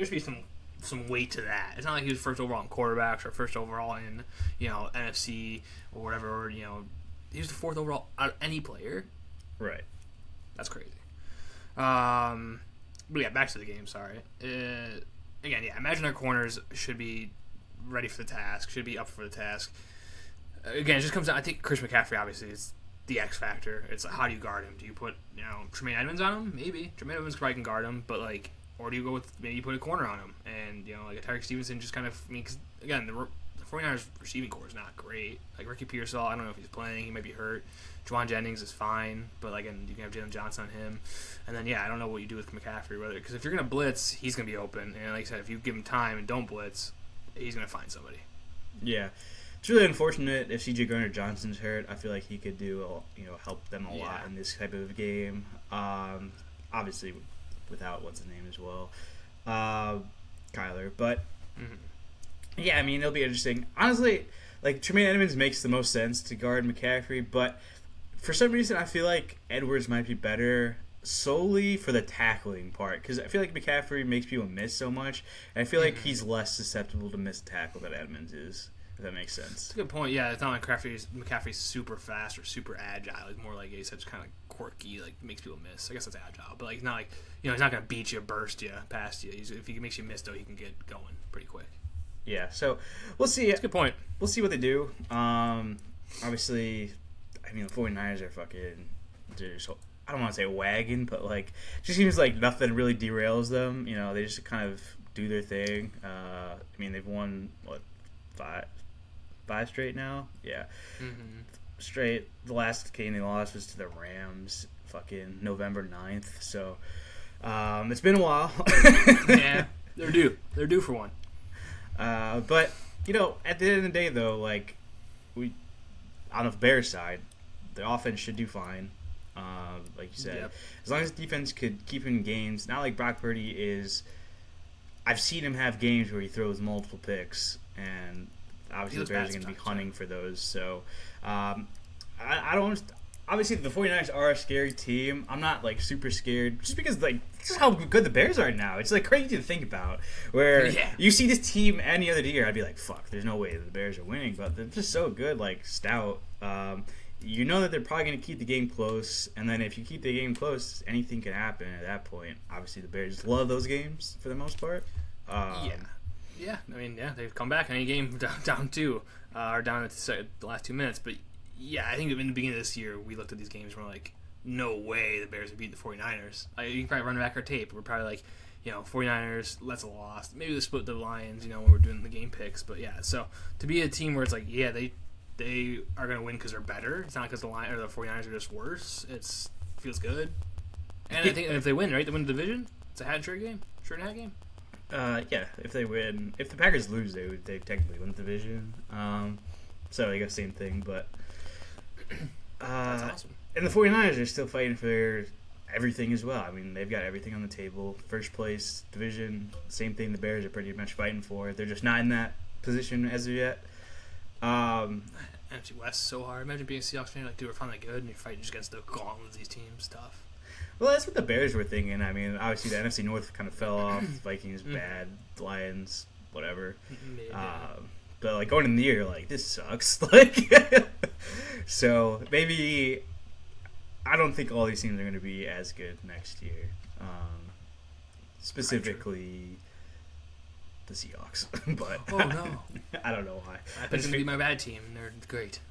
should be some weight to that. It's not like he was 1st overall in quarterbacks or 1st overall in NFC or whatever. Or, he was the 4th overall out of any player. Right. That's crazy. But yeah, back to the game. Sorry. Again, yeah. Imagine our corners should be ready for the task. Should be up for the task. Again, it just comes down. I think Chris McCaffrey obviously is the X factor. It's how do you guard him? Do you put Tremaine Edmonds on him? Maybe Tremaine Edmonds probably can guard him, but or do you go with maybe you put a corner on him and a Tyreek Stevenson just kind of cause, again the 49ers receiving core is not great. Ricky Pearsall, I don't know if he's playing. He might be hurt. Juwan Jennings is fine, but again, you can have Jalen Johnson on him. And then, I don't know what you do with McCaffrey, because if you're going to blitz, he's going to be open. And like I said, if you give him time and don't blitz, he's going to find somebody. Yeah. It's really unfortunate if C.J. Gardner-Johnson's hurt. I feel like he could help them a lot in this type of game. Obviously, without what's his name as well, Kyler. But, yeah, I mean, it'll be interesting. Honestly, Tremaine Edmonds makes the most sense to guard McCaffrey, but for some reason, I feel like Edwards might be better solely for the tackling part, because I feel like McCaffrey makes people miss so much, and I feel like he's less susceptible to miss tackle than Edmonds is, if that makes sense. That's a good point. Yeah, it's not like McCaffrey's super fast or super agile. He's more like he's such kind of quirky, makes people miss. I guess that's agile, but he's not he's not going to beat you, burst you, past you. If he makes you miss, though, he can get going pretty quick. Yeah, so we'll see. That's a good point. We'll see what they do. Obviously, I mean, the 49ers are fucking... I don't want to say wagon, but, just seems like nothing really derails them. They just kind of do their thing. I mean, they've won, five straight now? Yeah. Mm-hmm. Straight. The last game they lost was to the Rams, fucking November 9th. So, it's been a while. Yeah, they're due. They're due for one. But, at the end of the day, though, on the Bears side, the offense should do fine. Like you said, as long as the defense could keep him in games. Not like Brock Purdy is. I've seen him have games where he throws multiple picks, and obviously the Bears are going to be hunting for those. So, I obviously the 49ers are a scary team. I'm not like super scared just because like just how good the Bears are now. It's like crazy to think about. Where you see this team any other year, I'd be like, fuck, there's no way the Bears are winning, but they're just so good, like stout. You know that they're probably going to keep the game close, and then if you keep the game close, anything can happen at that point. Obviously, the Bears love those games for the most part. Yeah. I mean, they've come back in any game down two, or down at the last 2 minutes. But yeah, I think in the beginning of this year, we looked at these games and we're like, no way the Bears would beat the 49ers. You can probably run back our tape. We're probably like, 49ers, that's a loss. Maybe they split the Lions, when we're doing the game picks. But yeah, so to be a team where it's like, they are going to win because they're better. It's not because the 49ers are just worse. It feels good. And I think if they win, right, they win the division. It's a hat and shirt game, shirt and hat game. Yeah, if they win, if the Packers lose, they technically win the division. So I guess same thing, but that's awesome. And the 49ers are still fighting for everything as well. I mean, they've got everything on the table. First place division, same thing. The Bears are pretty much fighting for. They're just not in that position as of yet. NFC West so hard. Imagine being a Seahawks fan, like, dude, we're finally good, and you're fighting just against the gauntlet of these teams. Tough. Well, that's what the Bears were thinking. I mean, obviously the NFC North kind of fell off. Vikings bad, Lions whatever. But like going in the year, like this sucks. Like, so maybe I don't think all these teams are going to be as good next year. Specifically. The Seahawks, but no, I don't know why. I think it's gonna be my bad team. They're great.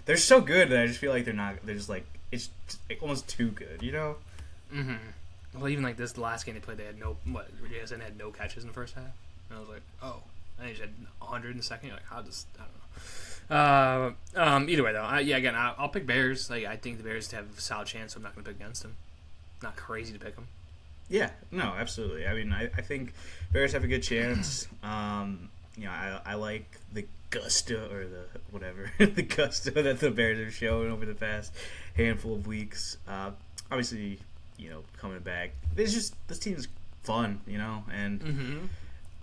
They're so good that I just feel like they're not. They're just like it's like almost too good, Mm-hmm. Well, even like this, the last game they played, they had they had no catches in the first half. And I was like, oh, and they just had 100 in the second. You're like, I don't know. Either way though, I'll pick Bears. Like I think the Bears have a solid chance, so I'm not gonna pick against them. Not crazy to pick them. Yeah, no, absolutely. I mean, I think Bears have a good chance. I like the gusto or the whatever the gusto that the Bears have shown over the past handful of weeks. Obviously, coming back, this team's fun, and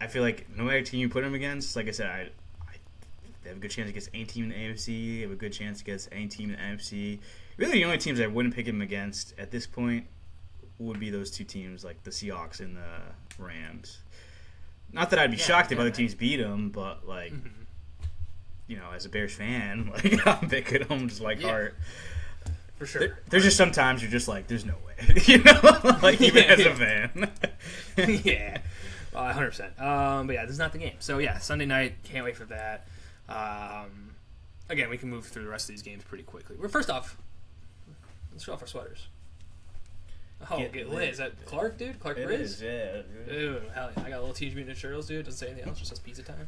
I feel like no matter team you put them against, like I said, they have a good chance against any team in the AFC. They have a good chance against any team in the NFC. Really, the only teams I wouldn't pick them against at this point would be those two teams, like the Seahawks and the Rams. Not that I'd be shocked if other teams beat them, but like, as a Bears fan, like I'm picking them just like heart. For sure. There's just sometimes you're just like, there's no way, like even as a fan. Yeah, 100%. But yeah, this is not the game. So yeah, Sunday night, can't wait for that. Again, we can move through the rest of these games pretty quickly. First off, let's show off our sweaters. Oh, get lit. Is that Clark, dude? Clark It Riz? is, yeah. Ooh, hell yeah. I got a little Teenage Mutant Ninja Turtles, dude. Doesn't say anything else. Just says pizza time.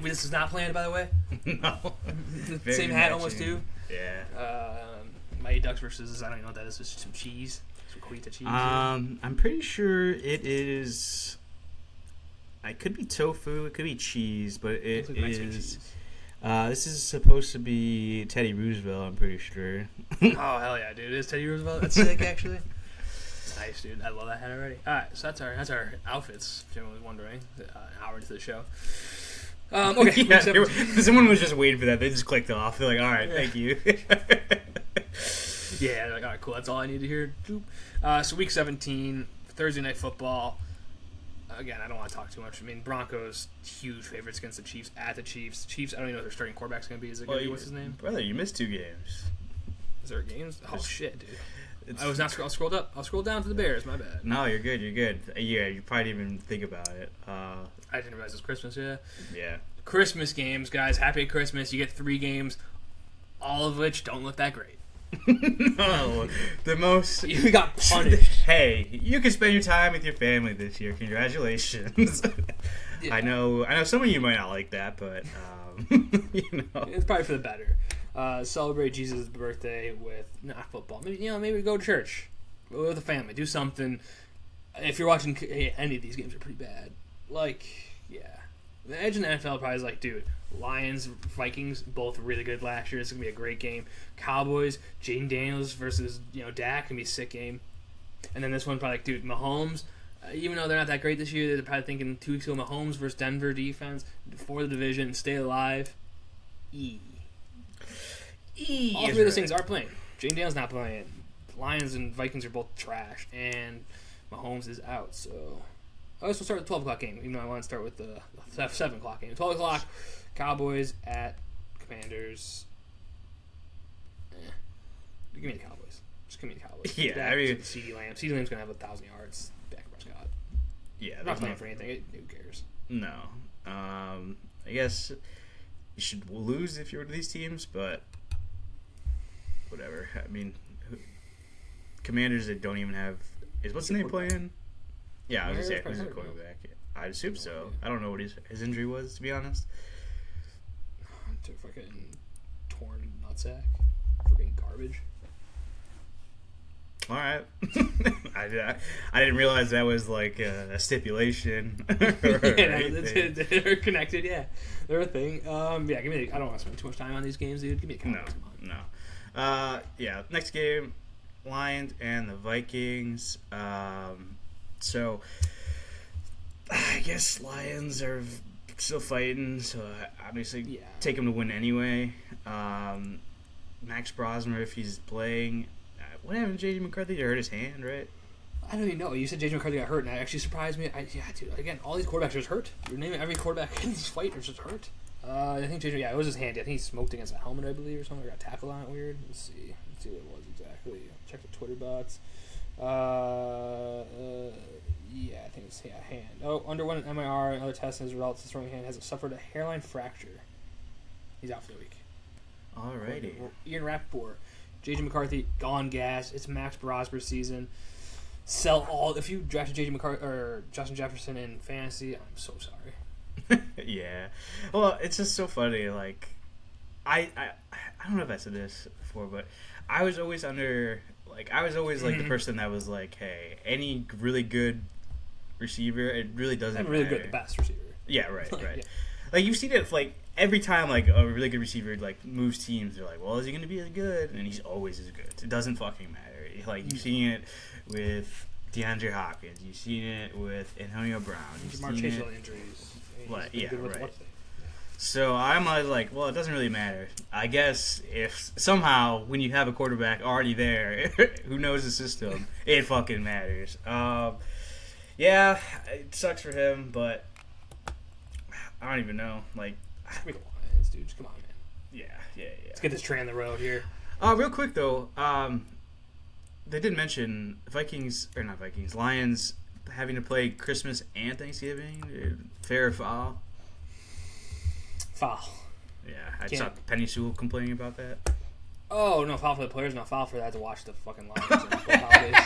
This is not planned, by the way. No. Same hat almost, too. Yeah. Mighty Ducks versus, I don't even know what that is. Just some cheese. Some Quita cheese. I'm pretty sure it is... It could be tofu. It could be cheese, but it is... This is supposed to be Teddy Roosevelt, I'm pretty sure. Oh, hell yeah, dude. It is Teddy Roosevelt. That's sick, actually. Nice, dude. I love that hat already. All right, so that's our outfits, if anyone was wondering. An hour into the show. Okay. Yeah, someone was just waiting for that. They just clicked off. They're like, all right, thank you. Yeah, they're like, all right, cool. That's all I need to hear. So week 17, Thursday Night Football. Again, I don't want to talk too much. I mean, Broncos, huge favorites against the Chiefs, at the Chiefs. Chiefs, I don't even know what their starting quarterback's going to be. Is it going to be, what's his name? Brother, you missed 2 games. Is there games? Oh, shit, dude. I was not. I'll scroll up. I'll scroll down to the Bears. My bad. No, you're good. You're good. Yeah, you probably didn't even think about it. I didn't realize it was Christmas, yeah. Yeah. Christmas games, guys. Happy Christmas. You get 3 games, all of which don't look that great. No, the most you got punished. Hey, you can spend your time with your family this year. Congratulations. Yeah. I know some of you might not like that, but it's probably for the better. Celebrate Jesus' birthday with not football. Maybe go to church with the family. Do something. If you're watching any of these games, are pretty bad. Like, yeah, the edge in the NFL probably is like, dude. Lions, Vikings, both really good last year. It's going to be a great game. Cowboys, Jaden Daniels versus, Dak, can be a sick game. And then this one probably like, dude, Mahomes, even though they're not that great this year, they're probably thinking 2 weeks ago, Mahomes versus Denver defense for the division, stay alive. All 3 of those things are playing. Jane Dale's not playing. Lions and Vikings are both trash, and Mahomes is out. So I guess we'll start with the 12 o'clock game, even though I want to start with the 7 o'clock game. 12 o'clock, Cowboys at Commanders. Give me the Cowboys. Just give me the Cowboys. Yeah, I mean, CeeDee Lamb. CeeDee Lamb's gonna have 1,000 yards. Dak Prescott. Yeah, not playing for anything. Who cares? No. I guess you should lose if you're one of these teams, but whatever. I mean, Commanders that don't even have what's his name playing? Yeah, I was gonna say who's the quarterback? I assume so. I don't know what his injury was, to be honest. To fucking torn nutsack for being garbage. All right. I didn't realize that was like a stipulation. They're connected. Yeah, they're a thing. Yeah, give me. I don't want to spend too much time on these games, dude. Give me a Cowboys. No. Yeah. Next game, Lions and the Vikings. So I guess Lions are still fighting. So obviously, take them to win anyway. Max Brosmer, if he's playing. What happened to J.J. McCarthy? He hurt his hand, right? I don't even know. You said J.J. McCarthy got hurt, and that actually surprised me. Dude, again, all these quarterbacks are just hurt. You're naming every quarterback in this fight is just hurt. I think J.J. it was his hand. I think he smoked against a helmet, I believe, or something. Or got tackled on it weird. Let's see what it was exactly. Check the Twitter bots. I think it's hand. Oh, underwent an MIR and other tests, and his results, his throwing hand has suffered a hairline fracture. He's out for the week. Alrighty. Ian Rappaport. J.J. McCarthy, gone gas. It's Max Brosmer season. Sell all. If you drafted J.J. McCarthy or Justin Jefferson in fantasy, I'm so sorry. Yeah. Well, it's just so funny. Like, I don't know if I said this before, but I was always like the person that was like, hey, any really good receiver, it really doesn't really matter. good, the best receiver. Yeah, right. Yeah. Like, you've seen it, like, every time, like, a really good receiver, like, moves teams, they're like, well, is he going to be as good? And he's always as good. It doesn't fucking matter. Like, you've seen it with DeAndre Hopkins. You've seen it with Antonio Brown. You've seen it... injuries. Right. So I'm like, well, it doesn't really matter. I guess if somehow, when you have a quarterback already there who knows the system, it fucking matters. Yeah, it sucks for him, but... I don't even know. Like, we don't want Lions, dude. Just come on, man. Yeah. Let's get this train on the road here. Real quick though, they did mention Lions having to play Christmas and Thanksgiving. Dude, fair or foul? Foul. Yeah, I saw Penny Sewell complaining about that. Oh no, foul for the players, not foul for that to watch the fucking Lions and the holidays.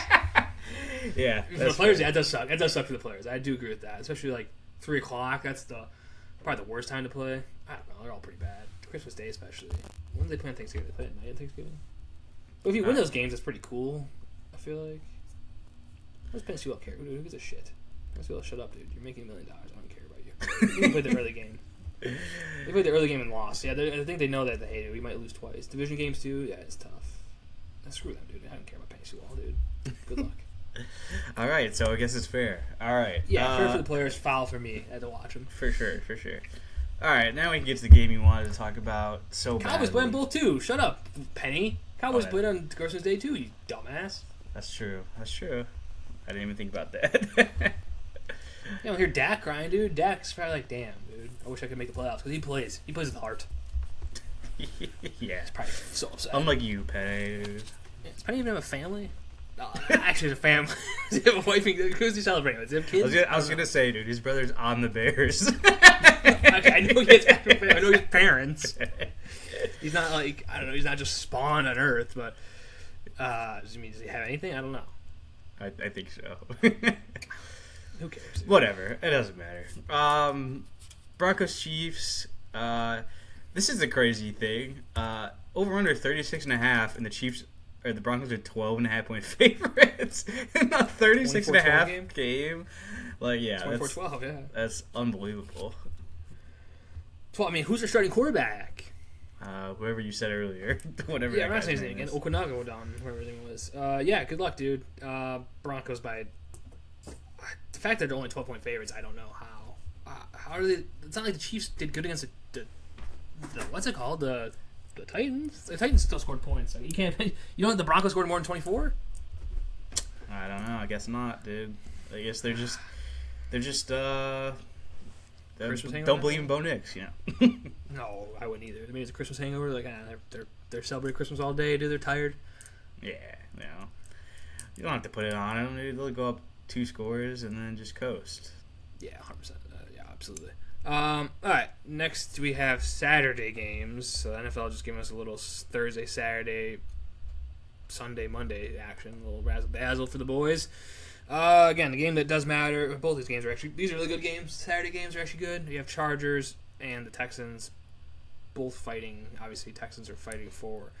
Yeah, for the players, yeah, it does suck. It does suck for the players. I do agree with that, especially like 3 o'clock. That's probably the worst time to play. I don't know. They're all pretty bad. Christmas Day especially. When do they play on Thanksgiving? They play at night on Thanksgiving? But if you win those games, that's pretty cool, I feel like. What's Penn Sewell care? Who gives a shit? Penn Sewell, shut up, dude. You're making $1 million. I don't care about you. They played the early game. They played the early game and lost. Yeah, I think they know that they hate it. We might lose twice. Division games, too? Yeah, it's tough. Screw them, dude. I don't care about Penn Sewell, dude. Good luck. All right, so I guess it's fair. All right. Yeah, fair for the players, foul for me. I had to watch them. For sure. All right, now we can get to the game you wanted to talk about Cowboys played on both, too. Shut up, Penny. Cowboys played on Christmas Day, too, you dumbass. That's true. I didn't even think about that. You don't hear Dak crying, dude. Dak's probably like, damn, dude. I wish I could make the playoffs. Because he plays with heart. Yeah. He's probably so upset. Unlike you, Penny. Yeah, does Penny even have a family? Actually, it's a family. Does he have a wife? Who's he celebrating with? Does he have kids? I was gonna say, dude, his brother's on the Bears. Okay, I know he has actual family. I know his parents. He's not like, I don't know, he's not just spawned on Earth, but does he have anything? I don't know. I think so. Who cares? Dude? Whatever. It doesn't matter. Broncos Chiefs. This is a crazy thing. Over under 36.5, and the Chiefs or the Broncos are 12.5 point favorites in a 36.5 game. Like, yeah, 24-12, yeah. That's unbelievable. 12. I mean, who's their starting quarterback? Whoever you said earlier. Whatever. Yeah, I'm not saying his name again. Okanaga down, whoever everything was. Yeah, good luck, dude. Broncos by. The fact that they're only 12 point favorites, I don't know how. How are they? It's not like the Chiefs did good against the what's it called? The the Titans. The Titans still scored points. Like, you can't. You know what? The Broncos scored more than 24. I don't know. I guess not, dude. I guess they're just Christmas hangover? don't believe in Bo Nix, you know. No, I wouldn't either. Maybe it's a Christmas hangover. Like, they're celebrating Christmas all day, dude. They're tired. Yeah, you know. You don't have to put it on them. They'll go up 2 scores and then just coast. Yeah, 100%. Yeah, absolutely. All right. Next, we have Saturday games. So the NFL just gave us a little Thursday, Saturday, Sunday, Monday action. A little razzle-dazzle for the boys. Again, the game that does matter. Both these games are these are really good games. Saturday games are actually good. You have Chargers and the Texans both fighting. Obviously, Texans are fighting for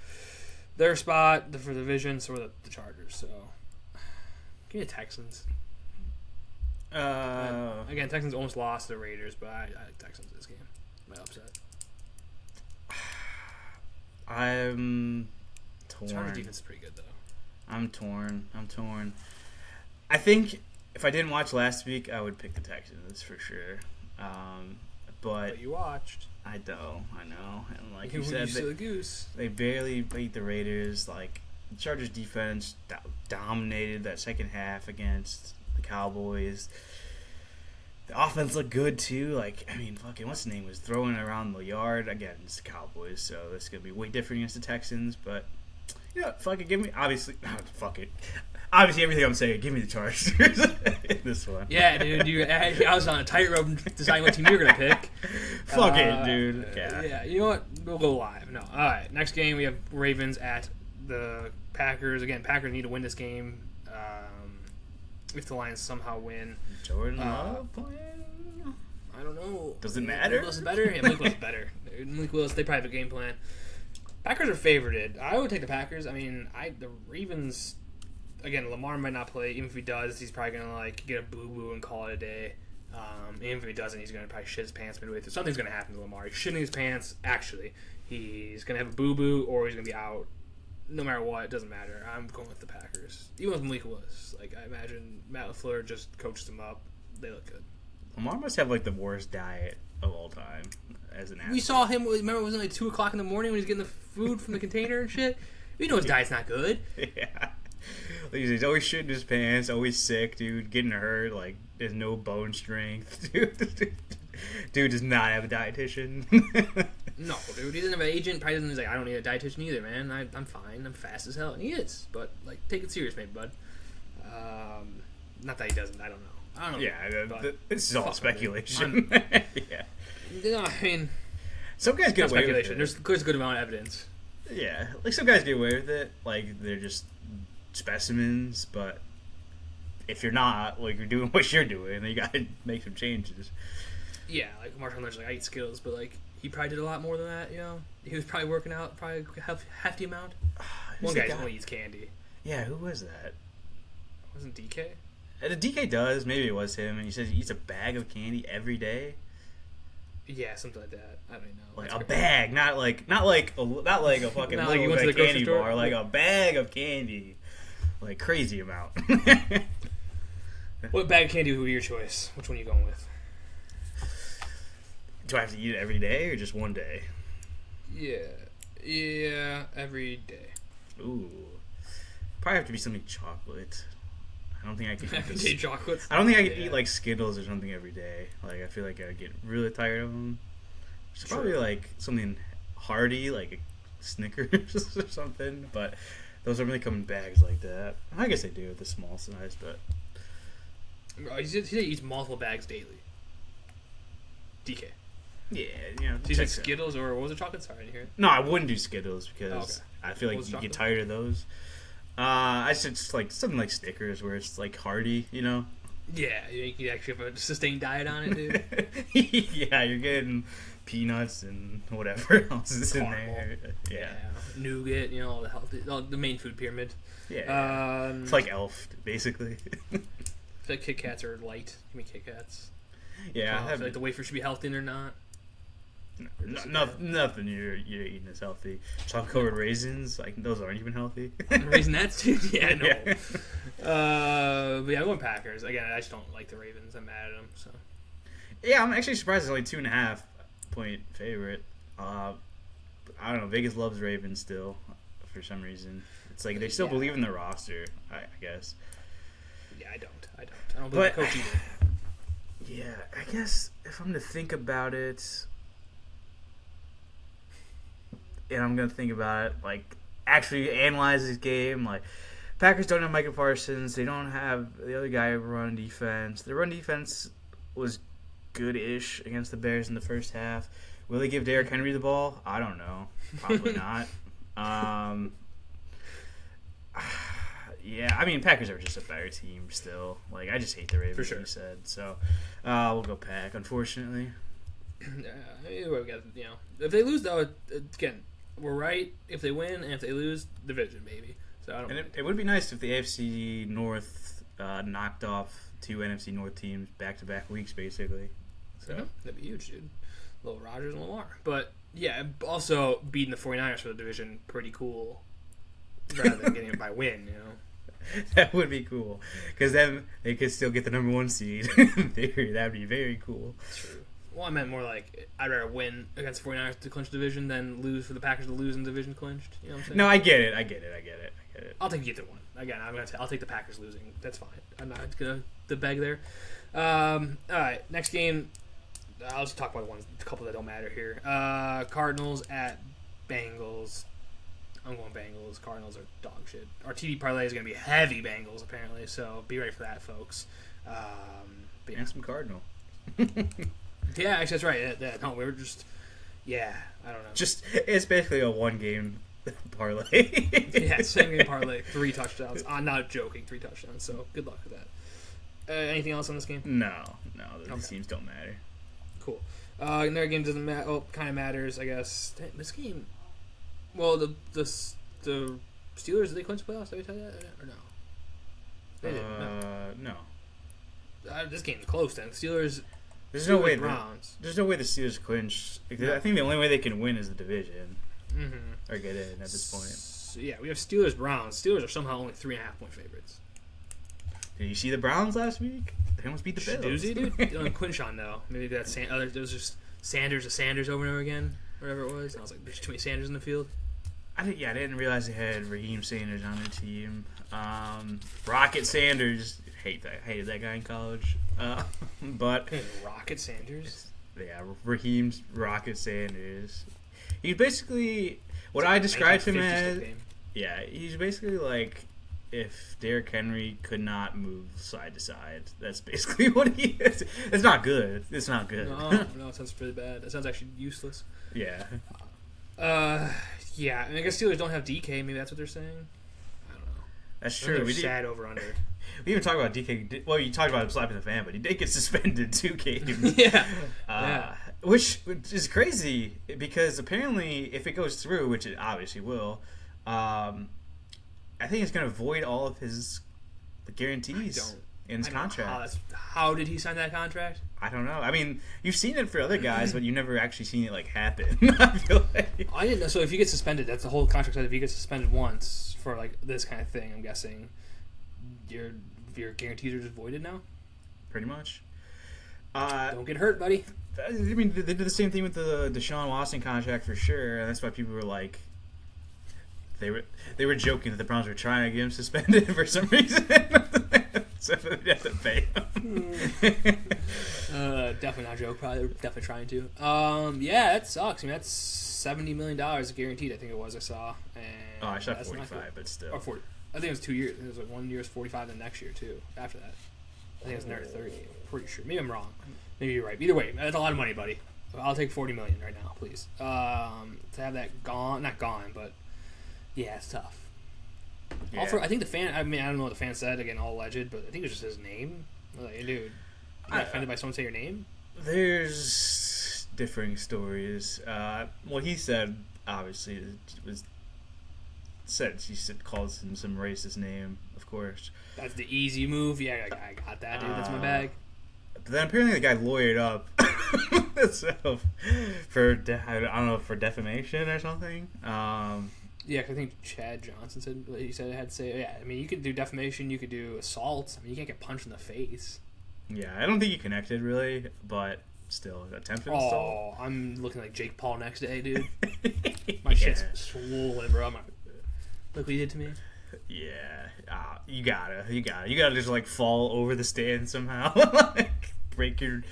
their spot for the division, so are the Chargers. So, give me the Texans. Again, Texans almost lost to the Raiders, but I like Texans this game. My upset. I'm torn. Chargers defense is pretty good, though. I'm torn. I think if I didn't watch last week, I would pick the Texans for sure. But you watched. I know. And like you said, goose. they barely beat the Raiders. Like, the Chargers defense dominated that second half against the Cowboys. The offense looked good too. Like, I mean, fucking what's his name was throwing around the yard against the Cowboys. So it's gonna be way different against the Texans. But yeah, fuck it, give me fuck it. Obviously, everything I'm saying, give me the Chargers in this one. Yeah, dude. I was on a tightrope deciding what team you were gonna pick. Fuck it, dude. Yeah. You know what? We'll go live. No. All right. Next game, we have Ravens at the Packers. Again, Packers need to win this game. If the Lions somehow win, Jordan Love playing? I don't know. Does it matter? Malik Willis is better. Yeah, Malik Willis is better. Malik Willis, they probably have a game plan. Packers are favorited. I would take the Packers. I mean, the Ravens. Again, Lamar might not play. Even if he does, he's probably gonna get a boo boo and call it a day. Even if he doesn't, he's gonna probably shit his pants midway through. Something's gonna happen to Lamar. He's shitting his pants. Actually, he's gonna have a boo boo, or he's gonna be out. No matter what, it doesn't matter. I'm going with the Packers. Even with Malik Willis, I imagine Matt LaFleur just coached them up. They look good. Lamar must have the worst diet of all time as an athlete. We saw him. Remember, it was only 2:00 in the morning when he was getting the food from the container and shit. We know his diet's not good. Yeah. He's always shitting his pants, always sick, dude, getting hurt, there's no bone strength, dude does not have a dietitian. No, dude, he doesn't have an agent, probably doesn't, he's I don't need a dietitian either, man, I'm fine, I'm fast as hell, and he is, but, take it serious, maybe, bud. Not that he doesn't, I don't know. Yeah, this is all speculation. Yeah. No, I mean, some guys get away with it. There's a good amount of evidence. Yeah, some guys get away with it, they're just specimens, but if you're not, you're doing what you're doing, then you gotta make some changes. Yeah, Marshawn Lynch, I eat Skittles, but he probably did a lot more than that, you know? He was probably working out probably a hefty amount. One guy only eats candy. Yeah, who was that? Wasn't DK? The DK does, maybe it was him, and he says he eats a bag of candy every day. Yeah, something like that. I don't know. A bag, not like a fucking not little like candy store. bar, a bag of candy. Crazy amount. What bag of candy would be your choice? Which one are you going with? Do I have to eat it every day or just one day? Yeah, every day. Ooh. Probably have to be something chocolate. I don't think I could eat everyday chocolates. I don't think I could eat Skittles or something every day. I feel like I'd get really tired of them. It's probably something hearty, like a Snickers or something, but those don't really come in bags like that. I guess they do with the small size, but he said he eats multiple bags daily. DK. Yeah, So you said Skittles or what was it, chocolate? Sorry, I didn't hear it. No, I wouldn't do Skittles because I feel like you get tired of those. I said just something like Snickers where it's hearty, you know? Yeah, you actually have a sustained diet on it, dude. Yeah, you're getting peanuts and whatever else is in there. Yeah. Nougat, all the healthy, the main food pyramid. Yeah. It's like Elf, basically. I feel like Kit Kats are light. Give me Kit Kats. Yeah. I feel like the wafer should be healthy or not. Nothing you're eating is healthy. Chocolate covered raisins, those aren't even healthy. Raisinets, dude? Yeah, no. Yeah. But yeah, I'm going Packers. Again, I just don't like the Ravens. I'm mad at them. So. Yeah, I'm actually surprised it's only 2.5 point favorite. I don't know. Vegas loves Ravens still for some reason. It's like they still believe in the roster, I guess. Yeah, I don't believe the coach either. Yeah, I guess if I'm to think about it, and I'm going to think about it, like, actually analyze this game, like, Packers don't have Micah Parsons. They don't have the other guy run defense. The run defense was good-ish against the Bears in the first half. Will they give Derrick Henry the ball? I don't know. Probably not. Yeah, I mean, Packers are just a better team still. Like, I just hate the Ravens, For sure. like you said. So, we'll go Pack, unfortunately. Anyway, we got, if they lose, though, again, we're right. If they win, and if they lose, division, maybe. So I don't. And it would be nice if the AFC North knocked off 2 NFC North teams back-to-back weeks, basically. So That'd be huge, dude. Little Rodgers and Lamar. But, yeah, also beating the 49ers for the division, pretty cool. Rather than getting it by win, That would be cool. Because then they could still get the number 1 seed. In theory, that would be very cool. True. Well, I meant more like I'd rather win against the 49ers to clinch the division than lose for the Packers to lose in the division clinched. You know what I'm saying? No, I get it. I'll take either one. Again, I'll take the Packers losing. That's fine. I'm not going to beg there. All right, next game. I'll just talk about a couple that don't matter here. Cardinals at Bengals. I'm going Bengals. Cardinals are dog shit. Our TD parlay is going to be heavy Bengals, apparently, so be ready for that, folks. And some Cardinal. Yeah, actually, that's right. No, we were just... Yeah, I don't know. It's basically a 1-game parlay. Yeah, same game parlay. 3 touchdowns. I'm not joking, 3 touchdowns, so good luck with that. Anything else on this game? No. These teams don't matter. Cool. Another game doesn't matter. Oh, kind of matters, I guess. This game... Well, the Steelers, did they clinch the playoffs? Did I tell you that? Or no? They didn't. No. This game's close, then. Steelers... There's no way Browns. There's no way the Steelers clinch. I think the only way they can win is the division. Mm-hmm. Or get in at this point. So, yeah, we have Steelers Browns. Steelers are somehow only 3.5-point favorites. Did you see the Browns last week? They almost beat the Bills. Doozy, dude. Quinshon, though. Maybe that's there was just Sanders over and over again, whatever it was. And I was like, there's too many Sanders in the field. I didn't realize they had Raheem Sanders on their team. Rocket Sanders. Hated that guy in college. But Rocket Sanders? Yeah, Raheem's Rocket Sanders. He's basically what I described him as. Yeah, he's basically like if Derrick Henry could not move side to side. That's basically what he is. It's not good. It's not good. No, it sounds pretty bad. That sounds actually useless. Yeah. Yeah, I guess Steelers don't have DK. Maybe that's what they're saying. I don't know. That's true. Sad over under. We even talked about DK. Well, you talked about him slapping the fan, but he did get suspended 2 games. Yeah. Which is crazy because apparently, if it goes through, which it obviously will, I think it's going to void all of his guarantees in his contract. How did he sign that contract? I don't know. I mean, you've seen it for other guys, but you've never actually seen it happen. I feel like I didn't know. So if you get suspended, that's the whole contract. If you get suspended once for this kind of thing, I'm guessing your guarantees are just voided now. Pretty much. Don't get hurt, buddy. I mean, they did the same thing with the Deshaun Watson contract for sure, and that's why people were like, they were joking that the Browns were trying to get him suspended for some reason, so they had to pay him. Definitely not a joke. Probably definitely trying to. Yeah, that sucks. I mean, that's $70 million guaranteed. I think it was. I saw. And I shot 45, but still. Or 40. I think it was 2 years. It was 1 year is 45, and next year too. After that, I think it was another 30. I'm pretty sure. Maybe I'm wrong. Maybe you're right. Either way, that's a lot of money, buddy. I'll take $40 million right now, please. To have that not gone, but yeah, it's tough. Yeah. I think the fan. I mean, I don't know what the fan said. Again, all alleged, but I think it was just his name. Like, hey, dude, you got offended by someone say your name? There's differing stories. What he said, obviously, calls him some racist name, of course. That's the easy move. Yeah, I got that, dude. That's my bag. But then apparently the guy lawyered up so, for defamation or something. Yeah, cause I think Chad Johnson said it had to say. Yeah, I mean, you could do defamation, you could do assault. I mean, you can't get punched in the face. Yeah, I don't think he connected really, but still attempted assault. Oh, I'm looking like Jake Paul next day, dude. My shit's swollen, bro. Look what you did to me. Yeah, you gotta just like fall over the stand somehow, like break your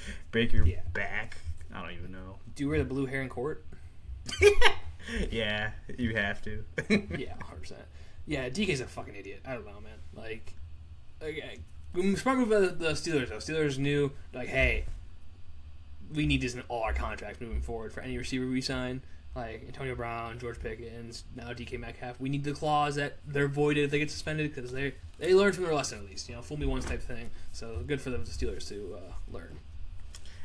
back. I don't even know. Do you wear the blue hair in court? Yeah, you have to. Yeah, 100%. Yeah, DK's a fucking idiot. I don't know, man. Like smart move of the Steelers, though. Steelers knew, like, hey, we need this in all our contracts moving forward for any receiver we sign. Like Antonio Brown, George Pickens, now DK Metcalf. We need the clause that they're voided if they get suspended because they learned from their lesson at least. Fool me once type thing. So good for the Steelers to learn.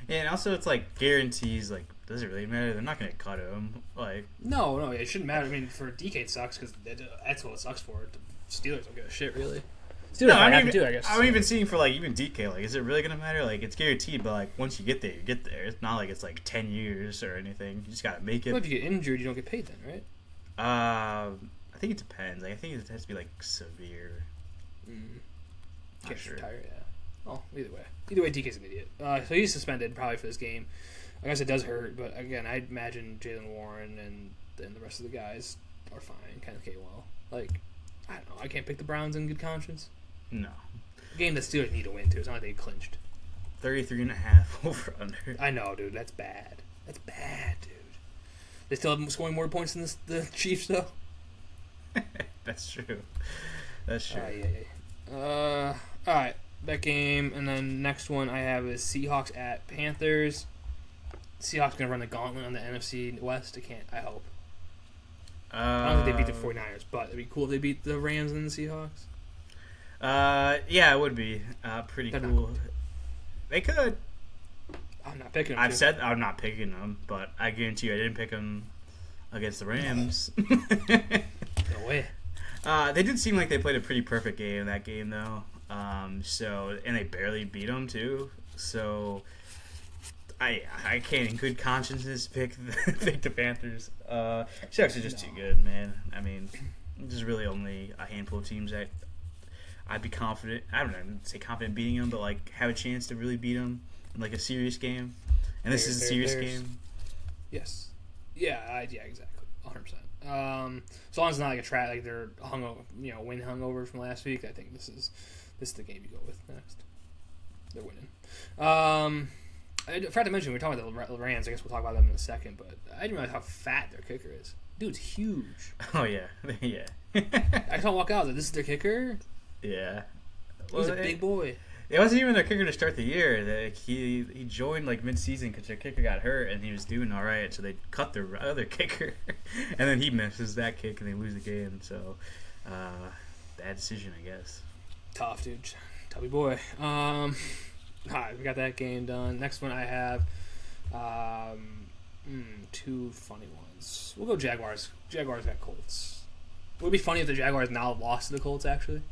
Yeah, and also it's like guarantees. Like, does it really matter? They're not going to cut him. Like, no, it shouldn't matter. I mean, for DK it sucks because that's what it sucks for. The Steelers don't give a shit really. No, I guess. I'm even seeing for like even DK. Like, is it really gonna matter? Like, it's guaranteed, but like once you get there, you get there. It's not like it's like 10 years or anything. You just gotta make it. Well, if you get injured, you don't get paid then, right? I think it depends. Like, I think it has to be like severe. Can't retire, yeah. Oh, either way, DK's an idiot. So he's suspended probably for this game. I guess it does hurt, but again, I imagine Jalen Warren and then the rest of the guys are fine. Kenneth Gainwell, like, I don't know. I can't pick the Browns in good conscience. No. Game that Steelers need to win, too. It's not like they clinched. 33.5 over under. I know, dude. That's bad. That's bad, dude. They still have scoring more points than the Chiefs, though? That's true. That's true. All right. That game. And then next one I have is Seahawks at Panthers. Seahawks going to run the gauntlet on the NFC West. I hope. I don't think they beat the 49ers, but it'd be cool if they beat the Rams and the Seahawks. Yeah, it would be pretty cool. They could. I'm not picking them. I've said I'm not picking them, but I guarantee you I didn't pick them against the Rams. No way. They did seem like they played a pretty perfect game in that game, though. And they barely beat them too. So I can't in good conscience pick the Panthers. Seahawks are just too good, man. I mean, there's really only a handful of teams that I'd be confident. I don't know, say confident beating them, but like have a chance to really beat them in like a serious game. And this is a serious game. Yes. Yeah. Exactly. 100%. As long as it's not like a trap, like they're win hungover from last week. I think this is the game you go with next. They're winning. I forgot to mention, we were talking about the Rams. I guess we'll talk about them in a second, but I didn't realize how fat their kicker is. Dude's huge. Oh, yeah. Yeah. I saw him walk out. I was like, this is their kicker? Yeah. He's a big boy. It wasn't even their kicker to start the year. He joined like mid-season because their kicker got hurt, and he was doing all right, so they cut their other kicker. And then he misses that kick, and they lose the game. So, bad decision, I guess. Tough, dude. Tubby boy. Alright, we got that game done. Next one I have two funny ones. We'll go Jaguars. Jaguars got Colts. It would be funny if the Jaguars now lost to the Colts, actually.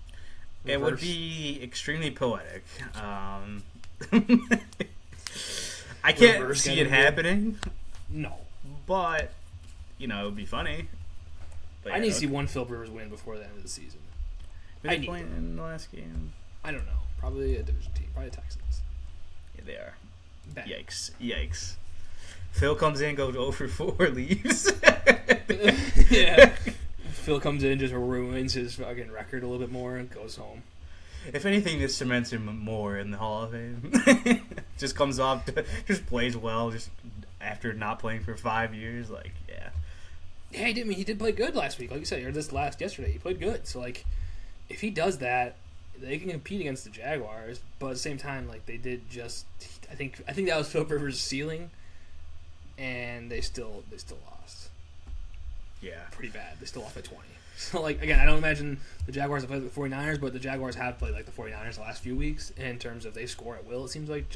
It would be extremely poetic. I can't see it happening. No. But, it would be funny. But I need to see one Phil Rivers win before the end of the season. Who are they playing in the last game? I don't know. Probably a division team. Probably Texans. Yeah, they are. Bad. Yikes. Phil comes in, goes over 4, leaves. Yeah. Phil comes in, just ruins his fucking record a little bit more, and goes home. If anything, this cements him more in the Hall of Fame. Just comes off, just plays well, just after not playing for 5 years. Like, yeah. Yeah, he did play good last week. Like you said, or yesterday, he played good. So, like, if he does that, they can compete against the Jaguars. But at the same time, like, they did just, I think that was Phil Rivers' ceiling, and they still lost. Yeah. Pretty bad. They still lost by 20. So, like, again, I don't imagine the Jaguars have played like the 49ers, but the Jaguars have played like the 49ers the last few weeks in terms of they score at will, it seems like.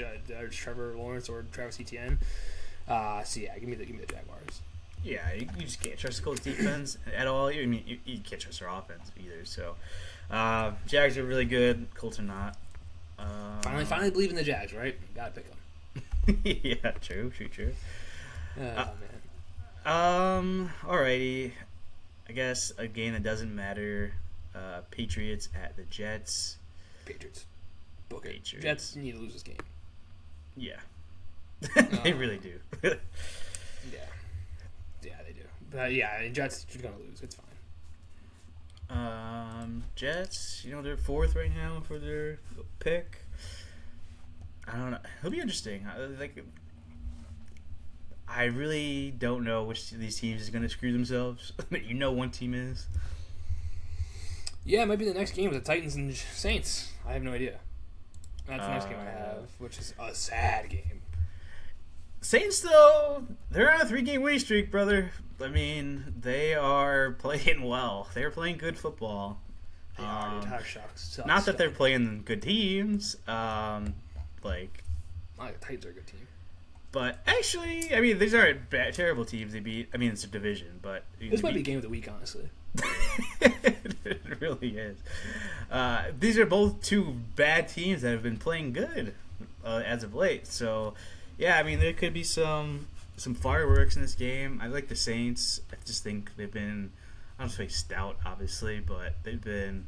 Trevor Lawrence or Travis Etienne. So, yeah, give me the Jaguars. Yeah, you just can't trust the Colts defense at all. I mean, you can't trust their offense either. So, Jags are really good. Colts are not. Finally believe in the Jags, right? Gotta pick them. Yeah, true. Oh, man. Alrighty. I guess a game that doesn't matter. Patriots at the Jets. Patriots. Book it. Patriots. Jets need to lose this game. Yeah. They really do. Yeah, they do. But yeah, Jets are gonna lose. It's fine. Jets, they're fourth right now for their pick. I don't know. It'll be interesting. I really don't know which of these teams is going to screw themselves. One team is. Yeah, it might be the next game with the Titans and Saints. I have no idea. That's the next game I have, which is a sad game. Saints, though, they're on a 3-game winning streak, brother. I mean, they are playing well. They're playing good football. They are. The entire Sharks sucks. Not that they're playing good teams. The Titans are a good team. But actually, I mean, these aren't terrible teams they beat. I mean, it's a division, but... This might be game of the week, honestly. It really is. These are both two bad teams that have been playing good as of late. So, yeah, I mean, there could be some fireworks in this game. I like the Saints. I just think they've been, I don't say stout, obviously, but they've been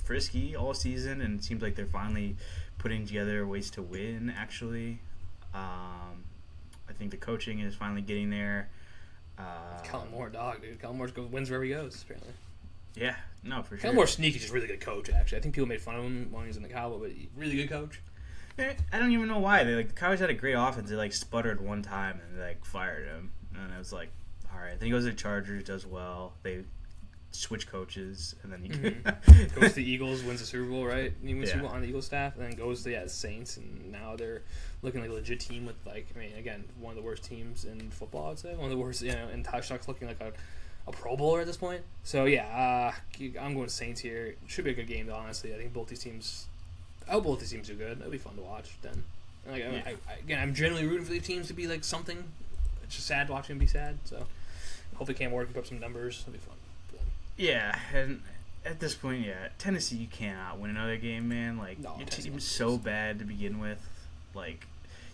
frisky all season, and it seems like they're finally putting together ways to win, actually. I think the coaching is finally getting there. Kellen Moore, dog, dude. Kellen Moore wins wherever he goes, apparently. Yeah, no, for sure. Kellen Moore's sneaky, just really good coach, actually. I think people made fun of him when he was in the Cowboys, but really good coach. I don't even know why. The Cowboys had a great offense. They sputtered one time and they fired him. And I was like, all right. Then he goes to the Chargers, does well. They switch coaches, and then he goes to the Eagles, wins the Super Bowl, right? He wins Super Bowl on the Eagles staff, and then goes to the Saints, and now they're looking like a legit team with again, one of the worst teams in football, I'd say. One of the worst, and Ty Shuck's looking like a Pro Bowler at this point. So yeah, I'm going Saints here. It should be a good game, though. Honestly, I think both these teams. I hope both these teams do good. It'll be fun to watch then. And I'm generally rooting for these teams to be something. It's just sad watching them be sad. So hopefully Cam Ward can put up some numbers. It'll be fun for them. Yeah, and at this point, Tennessee, you cannot win another game, man. Your team's so bad to begin with.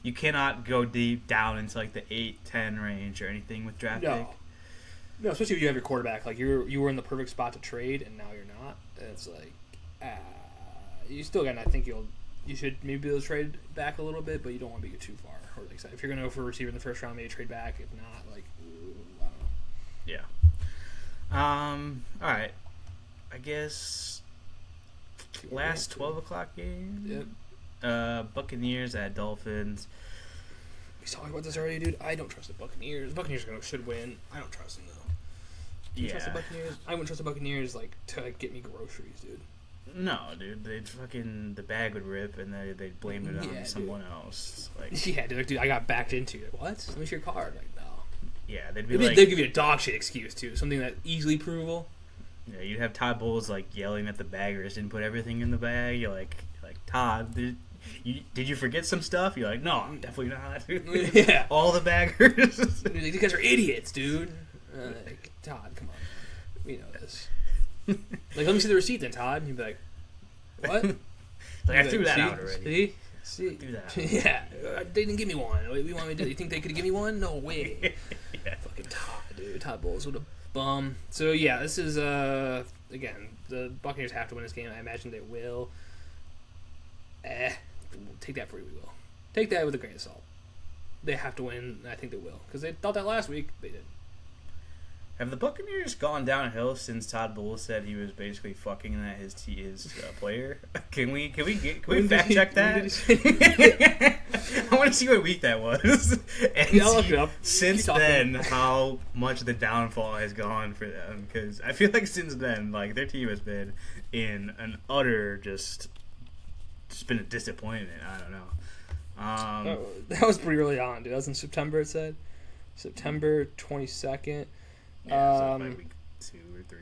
You cannot go deep down into the 8-10 range or anything with draft pick. No, especially if you have your quarterback. You were in the perfect spot to trade, and now you're not. And it's you still got. I think you should maybe be able to trade back a little bit, but you don't want to be too far. Or if you're going to go for a receiver in the first round, maybe trade back. If not, I don't know. Yeah. All right. I guess last 12 o'clock game. Yep. Buccaneers at Dolphins. We talked about this already, dude. I don't trust the Buccaneers. The Buccaneers should win. I don't trust them though. Do you trust the Buccaneers? I wouldn't trust the Buccaneers to get me groceries, dude. No, dude. The bag would rip, and they'd blame it on someone else. Yeah, dude. I got backed into it. What? Let me see your card. No. Yeah, they'd be they'd give you a dog shit excuse too. Something that easily provable. Yeah, you'd have Todd Bowles yelling at the baggers, didn't put everything in the bag. You're like Todd, did you forget some stuff? You're like, no, I'm definitely not. Yeah, all the baggers. These guys are idiots, dude. Todd, come on, we know this. Let me see the receipt then, Todd. And you'd be like, what? I threw that out already. See? Do that. Yeah, they didn't give me one. What do you want me to do? You think they could have given me one? No way. Yeah. Fucking Todd, dude. Todd Bowles, what a bum. So yeah, this is again, the Buccaneers have to win this game. I imagine they will. Take that for you, we will. Take that with a grain of salt. They have to win, and I think they will. Because they thought that last week. They did. Have the Buccaneers gone downhill since Todd Bowles said he was basically fucking at his player? Can we fact check that? I want to see what week that was. And I'll look it up. Since then, how much the downfall has gone for them? Because I feel like since then, their team has been in an utter just been a disappointment. I don't know. That was pretty early on, dude. That was in September. It said September 22nd. Yeah, so week 2 or 3.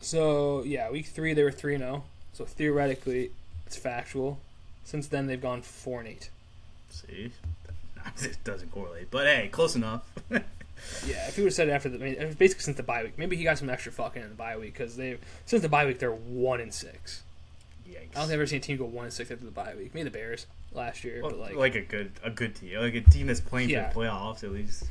So yeah, week 3 they were 3-0. So theoretically, it's factual. Since then they've gone 4-8. See, it doesn't correlate, but hey, close enough. Yeah, if he would have said it after it was basically since the bye week. Maybe he got some extra fucking in the bye week because since the bye week they're 1-6. Yikes. I don't think I've ever seen a team go 1-6 after the bye week. Maybe the Bears last year, but a good team, a team that's playing for the playoffs at least.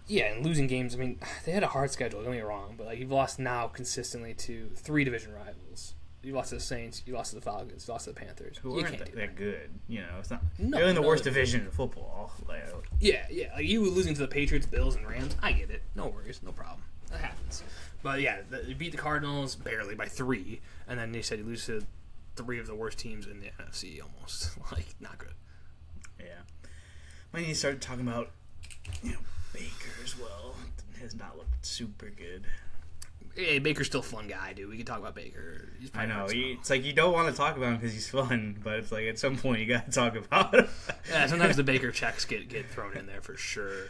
Yeah, and losing games. I mean, they had a hard schedule. Don't get me wrong, but you've lost now consistently to 3 division rivals. You lost to the Saints. You lost to the Falcons. You lost to the Panthers. Who you aren't can't do that good. It's not. No, they're in the worst division in football. Like, yeah. Like you losing to the Patriots, Bills, and Rams. I get it. No worries. No problem. That happens. But yeah, you beat the Cardinals barely by 3, and then they said you lose to 3 of the worst teams in the NFC. Almost not good. Yeah. When you start talking about, Baker as well, has not looked super good. Hey, Baker's still a fun guy, dude. We can talk about Baker. I know. It's like you don't want to talk about him because he's fun, but it's like at some point you got to talk about him. Yeah, sometimes the Baker checks get thrown in there for sure.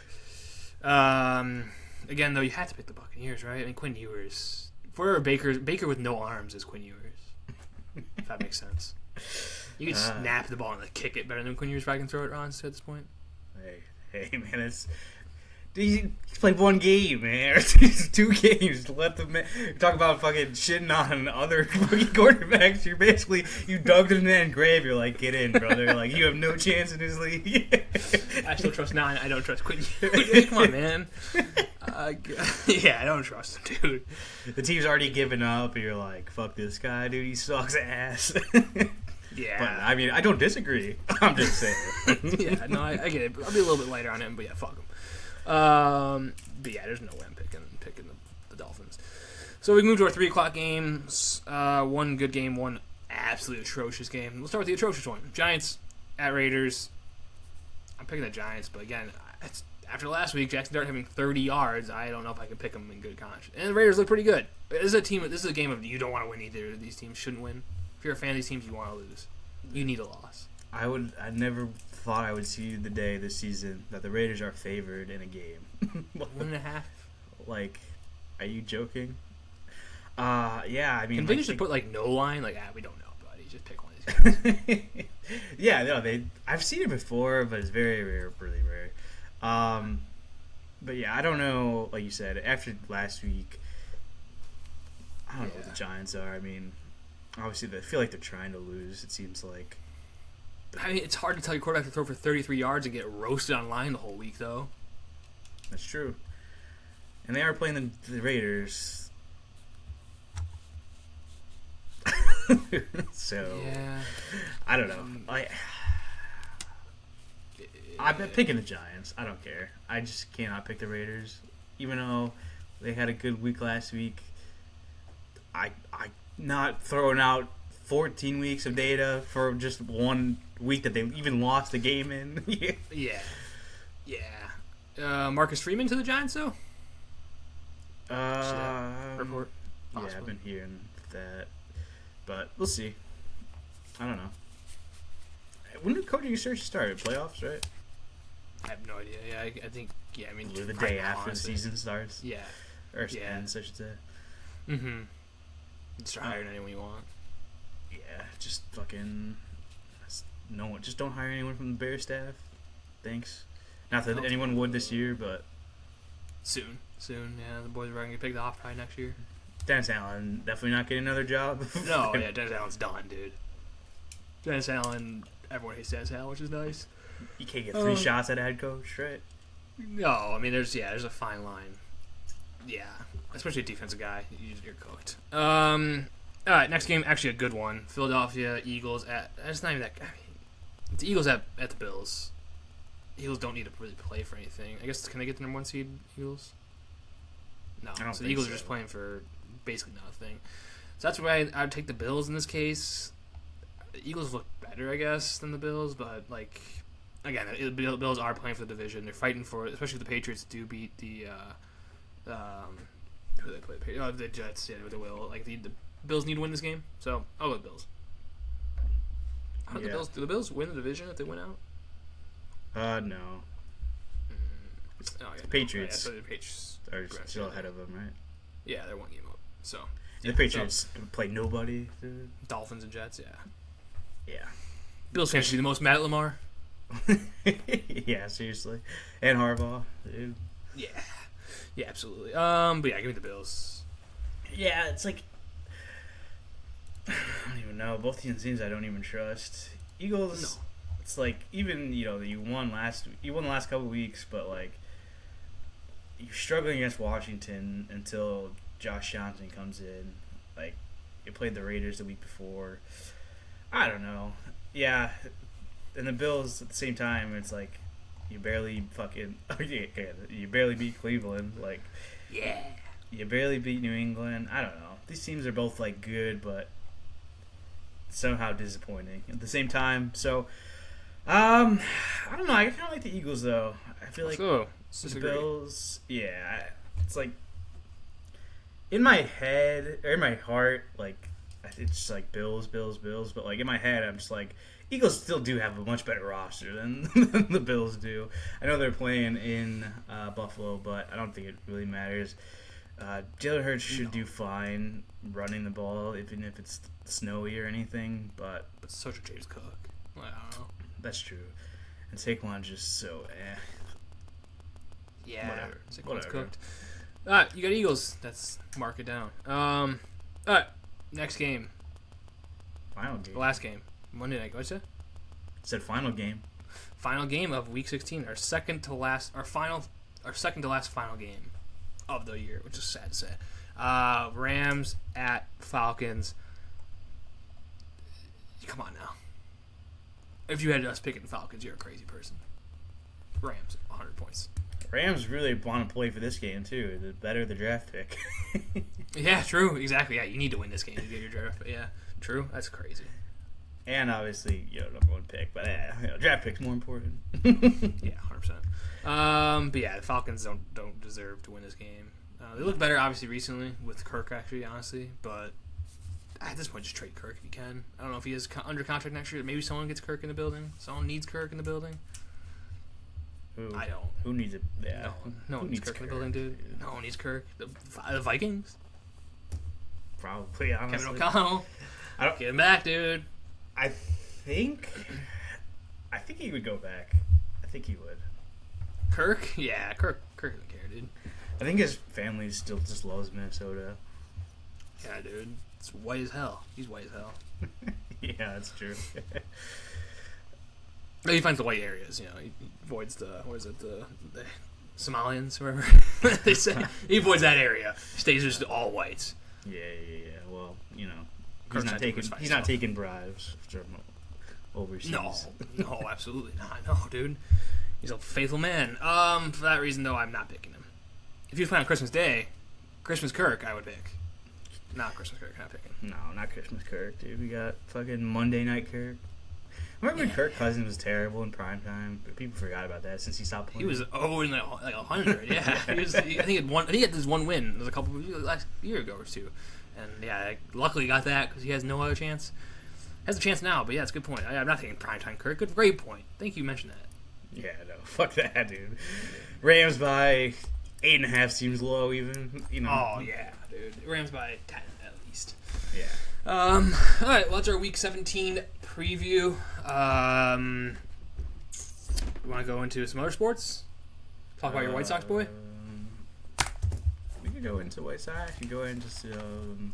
Again, though, you have to pick the Buccaneers, right? I mean, Quinn Ewers. For Baker with no arms is Quinn Ewers. If that makes sense. You can snap the ball and kick it better than Quinn Ewers if I can throw it, Ron, at this point. Hey, man, it's... He's played 1 game, man. Or 2 games. Let them talk about fucking shitting on other fucking quarterbacks. You dug them in that grave. You're like, get in, brother. Like, you have no chance in this league. I still trust 9. I don't trust Quinn. Come on, man. Yeah, I don't trust him, dude. The team's already given up, and you're like, fuck this guy, dude. He sucks ass. Yeah. But, I mean, I don't disagree. I'm just saying. Yeah, no, I get it. I'll be a little bit lighter on him, but yeah, fuck him. But yeah, there's no way I'm picking the Dolphins. So we can move to our 3 o'clock games. 1 good game, 1 absolutely atrocious game. Let's start with the atrocious one. Giants at Raiders. I'm picking the Giants, but again, after last week, Jackson Dart having 30 yards. I don't know if I can pick them in good conscience. And the Raiders look pretty good. This is a game of you don't want to win either. These teams shouldn't win. If you're a fan of these teams, you want to lose. You need a loss. I never thought I would see the day this season that the Raiders are favored in a game. 1.5. Like, are you joking? Yeah, I mean... Can they just put, no line? We don't know, buddy. Just pick one of these guys. Yeah, no, I've seen it before, but it's very rare, really rare. But yeah, I don't know, like you said, after last week, I don't know what the Giants are. I mean, obviously, they feel like they're trying to lose, it seems like. I mean, it's hard to tell your quarterback to throw for 33 yards and get roasted online the whole week, though. That's true. And they are playing the Raiders. So, yeah. I don't know. I'm picking the Giants. I don't care. I just cannot pick the Raiders. Even though they had a good week last week, I not throwing out 14 weeks of data for just 1 week that they even lost a game in. Yeah. Marcus Freeman to the Giants, though? Report? Yeah, I've been hearing that. But we'll see. I don't know. When did coaching search start? Playoffs, right? I have no idea. Yeah, I think, I mean... The day after the season starts? Yeah. Or ends, I should say. Mm-hmm. Start hiring anyone you want. Yeah, just fucking... just don't hire anyone from the Bears staff. Thanks. Not that anyone would this year, but... Soon. Yeah, the boys are going to get picked off probably next year. Dennis Allen definitely not getting another job. No, yeah, Dennis Allen's done, dude. Dennis Allen, everyone hates Dennis Allen, which is nice. You can't get 3 shots at head coach, right? No, I mean, there's a fine line. Yeah, especially a defensive guy. You're cooked. All right, next game, actually a good one. Philadelphia Eagles at... It's not even that... I mean, it's the Eagles at the Bills. Eagles don't need to really play for anything. I guess, can they get the number 1 seed, Eagles? No. So the Eagles are just playing for basically nothing. So that's why I would take the Bills in this case. The Eagles look better, I guess, than the Bills, but, again, the Bills are playing for the division. They're fighting for it, especially if the Patriots do beat the... who they play? The Jets, yeah, they will. The Bills need to win this game, so I'll go with Bills. Do the Bills win the division if they win out? No. The Patriots, the Patriots are still ahead of them, right? Yeah, they're 1 game up. So the Patriots play nobody. Dolphins and Jets, yeah. Yeah. Bills fans should be the most mad at Lamar. Yeah, seriously. And Harbaugh, dude. Yeah, absolutely. But yeah, give me the Bills. Yeah, it's I don't even know. Both these teams I don't even trust. Eagles. No. It's even you won the last couple weeks, but you're struggling against Washington until Josh Johnson comes in. you played the Raiders the week before. I don't know. Yeah, and the Bills at the same time. It's like you barely fucking you barely beat Cleveland. Like you barely beat New England. I don't know. These teams are both like good, but somehow disappointing at the same time. So I don't know. I kind of like the Eagles though. I feel like the Bills. Yeah, it's like in my head or in my heart, like it's just like Bills. But like in my head, I'm just like Eagles still do have a much better roster than the Bills do. I know they're playing in Buffalo, but I don't think it really matters. Jalen Hurts should do fine running the ball, even if it's snowy or anything. But such a James Cook. Well, I don't know. That's true. And Saquon's just so Yeah, whatever. Saquon's cooked. All right, you got Eagles. Let's mark it down. All right, next game. Final game. Last game. Monday night. What'd you say? Said final game. Final game of Week 16. Our second to last final game of the year, which is sad to say. Rams at Falcons. Come on now. If you had us picking Falcons, you're a crazy person. Rams, 100 points. Rams really want to play for this game too. The better the draft pick. Yeah, true. Exactly. Yeah, you need to win this game to get your draft. Yeah, true. That's crazy. And obviously, number one pick, but draft pick's more important. Yeah, 100%. But yeah, the Falcons don't deserve to win this game. They look better, obviously, recently with Kirk, actually, honestly. But at this point, just trade Kirk if you can. I don't know if he is under contract next year. Maybe someone gets Kirk in the building. Someone needs Kirk in the building. Who? I don't. Who needs it? Yeah. No one needs Kirk in the building, dude. No one needs Kirk. The Vikings? Probably, honestly. Kevin O'Connell. Get him back, dude. I think he would go back. I think he would. Kirk? Yeah, Kirk doesn't care, dude. I think his family still just loves Minnesota. Yeah, dude. It's white as hell. He's white as hell. Yeah, that's true. He finds the white areas, He avoids the Somalians, wherever they say. He avoids that area. Stays just all whites. Yeah. Well, he's not taking bribes from overseas. No, absolutely not. No, dude. He's a faithful man. For that reason, though, I'm not picking him. If he was playing on Christmas Day, Christmas Kirk, I would pick. Not Christmas Kirk, not picking. No, not Christmas Kirk, dude. We got fucking Monday Night Kirk. Remember when Kirk Cousins was terrible in primetime? People forgot about that since he stopped playing. He was 0 in like 100. Yeah, I think he had this one win. It was a couple last year ago or two, and yeah, luckily he got that because he has no other chance. Has a chance now, but yeah, it's a good point. I'm not taking primetime Kirk. Great point. Thank you mentioned that. Yeah, no, fuck that, dude. Rams by 8.5 seems low, even. Oh yeah, dude. Rams by 10 at least. Yeah. All right, well, that's our Week 17 preview. We want to go into some other sports? Talk about your White Sox, boy? We could go into White Sox. We can go into some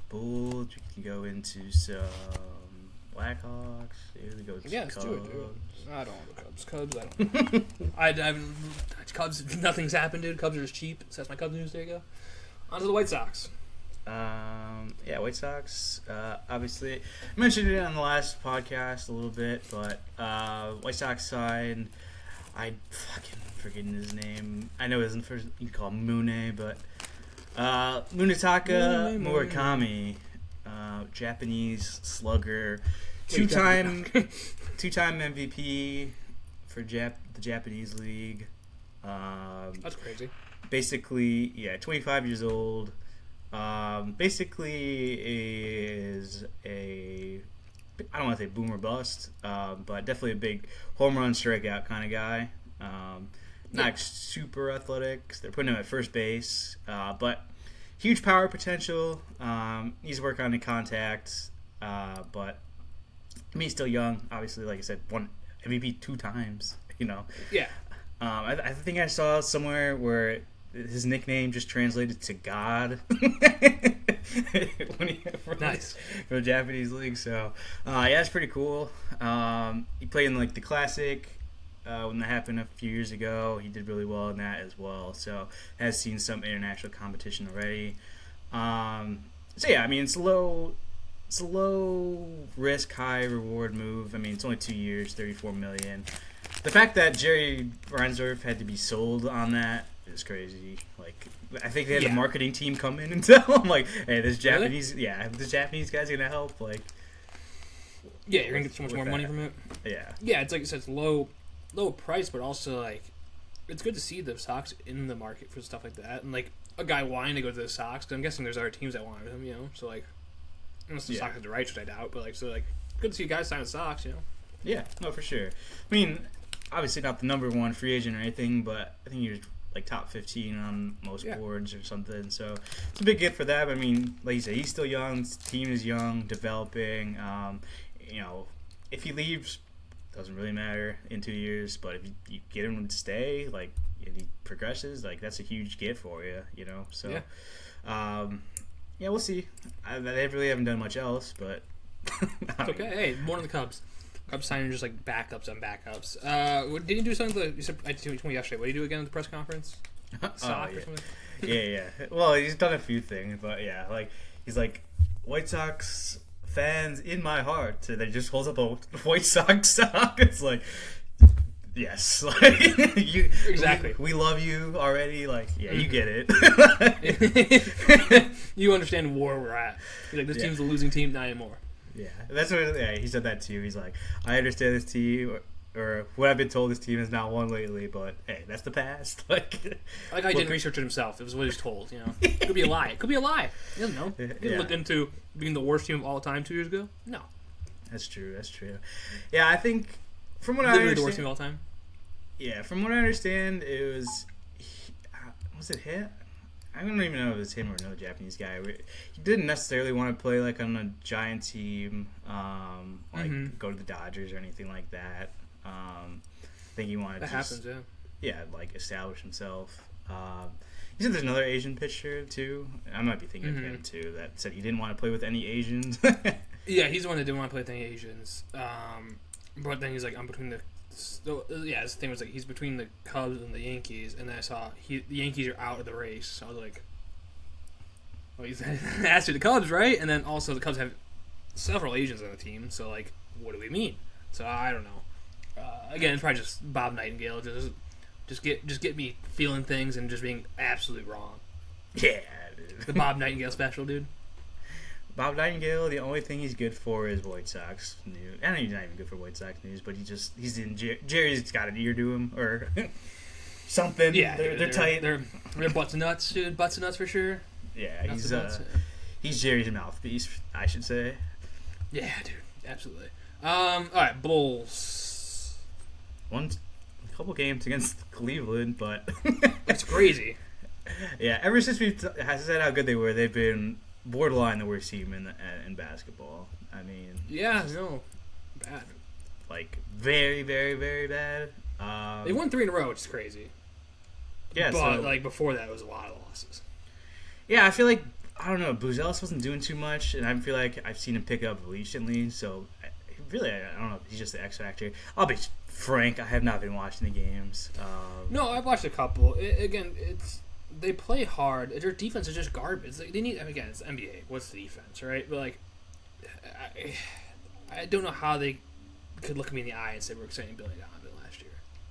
Bulls. We can go into some Blackhawks. Let's do it, dude. I don't want the Cubs. I don't. Cubs, nothing's happened, dude. Cubs are just cheap. So that's my Cubs news. There you go. On to the White Sox. White Sox. Obviously, I mentioned it on the last podcast a little bit, but White Sox side, I fucking forgetting his name. I know it isn't first. You can call him Mune, but Munetaka Murakami, Japanese slugger, two-time MVP for the Japanese league. That's crazy. Basically, 25 years old. Basically is I don't want to say boomer bust, but definitely a big home run strikeout kind of guy. Not super athletic. They're putting him at first base, but huge power potential. Needs to work on the contact, but he's still young. Obviously, like I said, won MVP 2 times. Yeah. I think I saw somewhere where his nickname just translated to God. Nice. For the Japanese league. So, it's pretty cool. He played in the Classic when that happened a few years ago. He did really well in that as well. So, has seen some international competition already. So yeah, I mean it's a low risk, high reward move. I mean it's only 2 years, 34 million. The fact that Jerry Reinsdorf had to be sold on that is crazy. Like I think they had the marketing team come in and tell him like, hey, this Japanese this Japanese guy's gonna help. Like yeah, you're gonna get so much more money from it. Yeah, it's like you said, it's low price, but also like it's good to see the Sox in the market for stuff like that, and like a guy wanting to go to the Sox. Cause I'm guessing there's other teams that wanted him, you know. So like, unless the Sox have the rights, which I doubt, but like, so like, good to see a guy sign with Sox, you know. Yeah, no, for sure. I mean, obviously not the number one free agent or anything, but I think you're like top 15 on most boards or something. So it's a big get for that. I mean, like you said, he's still young. His team is young, developing. You know, if he leaves, doesn't really matter in 2 years. But if you get him to stay, like, if he progresses, like that's a huge get for you. You know, so we'll see. They really haven't done much else, but it's okay. Hey, more than the Cubs. Cubs signing just like backups on backups. Did you do something? You said I told me yesterday. What did you do again at the press conference? Sock or something? Yeah. Well, he's done a few things, but yeah, like he's like White Sox fans in my heart. So they just holds up a White Sox sock. It's like, yes, like exactly. We love you already. Like, yeah, you get it. You understand where we're at. He's like, this team's a losing team, not anymore. Yeah, that's what. Yeah, he said that too. He's like, I understand this team, or what I've been told, this team has not won lately, but hey, that's the past. Like I didn't research it himself. It was what he was told. You know, it could be a lie. It could be a lie. He doesn't know. He didn't look into being the worst team of all time 2 years ago. No, that's true. Yeah, I think from what I understand, the worst team of all time. Yeah, from what I understand, it was it him? I don't even know if it was him or another Japanese guy. He didn't necessarily want to play like on a giant team, go to the Dodgers or anything like that. I think he wanted like establish himself. He said there's another Asian pitcher too. I might be thinking of him too. That said he didn't want to play with any Asians. Yeah, he's the one that didn't want to play with any Asians. But then he's like, I'm between the. His thing was like he's between the Cubs and the Yankees, and then I saw the Yankees are out of the race. So I was like, "Well, he's asked you the Cubs, right?" And then also the Cubs have several Asians on the team, so like, what do we mean? So I don't know. Again, it's probably just Bob Nightingale, just get me feeling things and just being absolutely wrong. Yeah, dude. The Bob Nightingale special, dude. Bob Nightingale, the only thing he's good for is White Sox news. I know he's not even good for White Sox news, but he's in Jerry's got an ear to him or something. Yeah, they're tight. They're butts and nuts, dude. Butts and nuts for sure. Yeah, he's Jerry's mouthpiece, I should say. Yeah, dude, absolutely. All right, Bulls. Won a couple games against Cleveland, but it's crazy. Yeah, ever since we've said how good they were, they've been borderline the worst team in basketball. I mean, bad. Like very, very, very bad. They won 3 in a row, which is crazy. Yeah, but like before that, it was a lot of losses. Yeah, I feel like I don't know. Buzelis wasn't doing too much, and I feel like I've seen him pick up recently. So really, I don't know if he's just the X factor. I'll be frank, I have not been watching the games. No, I've watched a couple. They play hard. Their defense is just garbage. Like, they need. Again, it's NBA. What's the defense, right? But like, I don't know how they could look me in the eye and say we're extending Billy Donovan last year,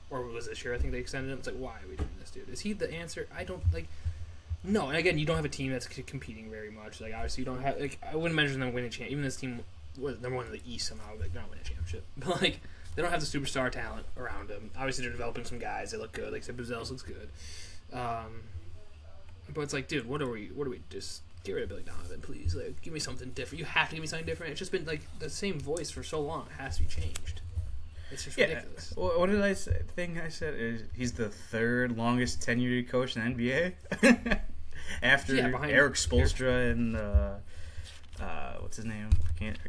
or was this year? I think they extended him. It's like, why are we doing this, dude? Is he the answer? I don't like. No, and again, you don't have a team that's competing very much. Like, obviously, you don't have. Like, I wouldn't mention them winning champ. Even this team was number one in the East somehow. Like, they're not winning a championship, but like, they don't have the superstar talent around them. Obviously, they're developing some guys. They look good. Like I said, Buzelis looks good. But it's like, dude, what are we just get rid of Billy Donovan, please? Like, give me something different. You have to give me something different. It's just been like the same voice for so long. It has to be changed. It's just ridiculous. What did I say? Thing I said is he's the third longest tenured coach in the NBA after Eric Spoelstra and what's his name?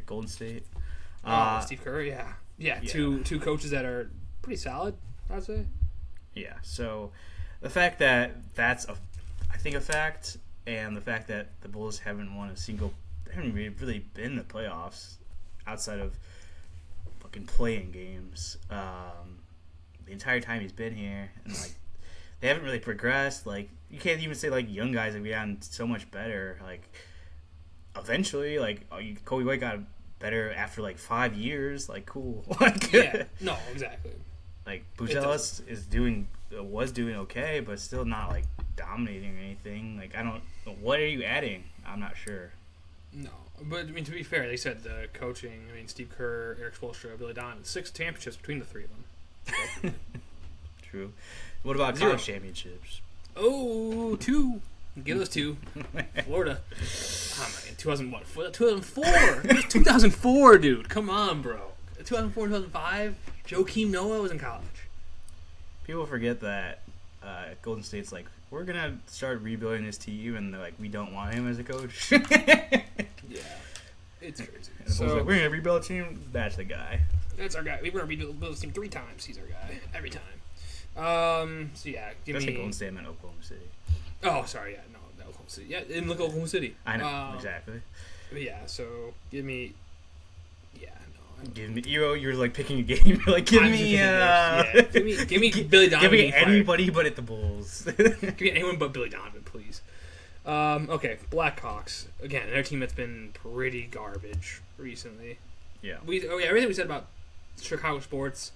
Golden State. Steve Kerr. Yeah. Two coaches that are pretty solid, I'd say. Yeah. So the fact that that's I think a fact, and the fact that the Bulls haven't really been in the playoffs outside of fucking playing games the entire time he's been here, and like they haven't really progressed. Like you can't even say like young guys have gotten so much better. Like eventually, like, Kobe White got better after like 5 years. Like, cool. Yeah, no, exactly. Like, Buzelis was doing okay, but still not like dominating or anything. Like, I don't. What are you adding? I'm not sure. No, but I mean, to be fair, they said the coaching. I mean, Steve Kerr, Eric Spoelstra, Billy Donovan, 6 championships between the 3 of them. True. What about college championships? Oh, 2. Give us 2. Florida. Oh my god, 2004. 2004, dude. Come on, bro. 2004, 2005. Joakim Noah was in college. People forget that Golden State's like, we're gonna start rebuilding this team, and they're like, we don't want him as a coach. Yeah, it's crazy. So like, we're gonna rebuild a team. That's the guy. That's our guy. We're gonna rebuild this team 3 times. He's our guy every time. So yeah, give That's me. like Golden State meant Oklahoma City. Oh, sorry. Yeah, no, Oklahoma City. Yeah, in Oklahoma City. I know exactly. But yeah, so give me. Yeah, no. Give me you're like picking a game. You're like give me give me Billy Donovan. Give me anybody but at the Bulls. Give me anyone but Billy Donovan, please. Okay, Blackhawks. Again, another team that's been pretty garbage recently. Yeah. Everything we said about Chicago sports,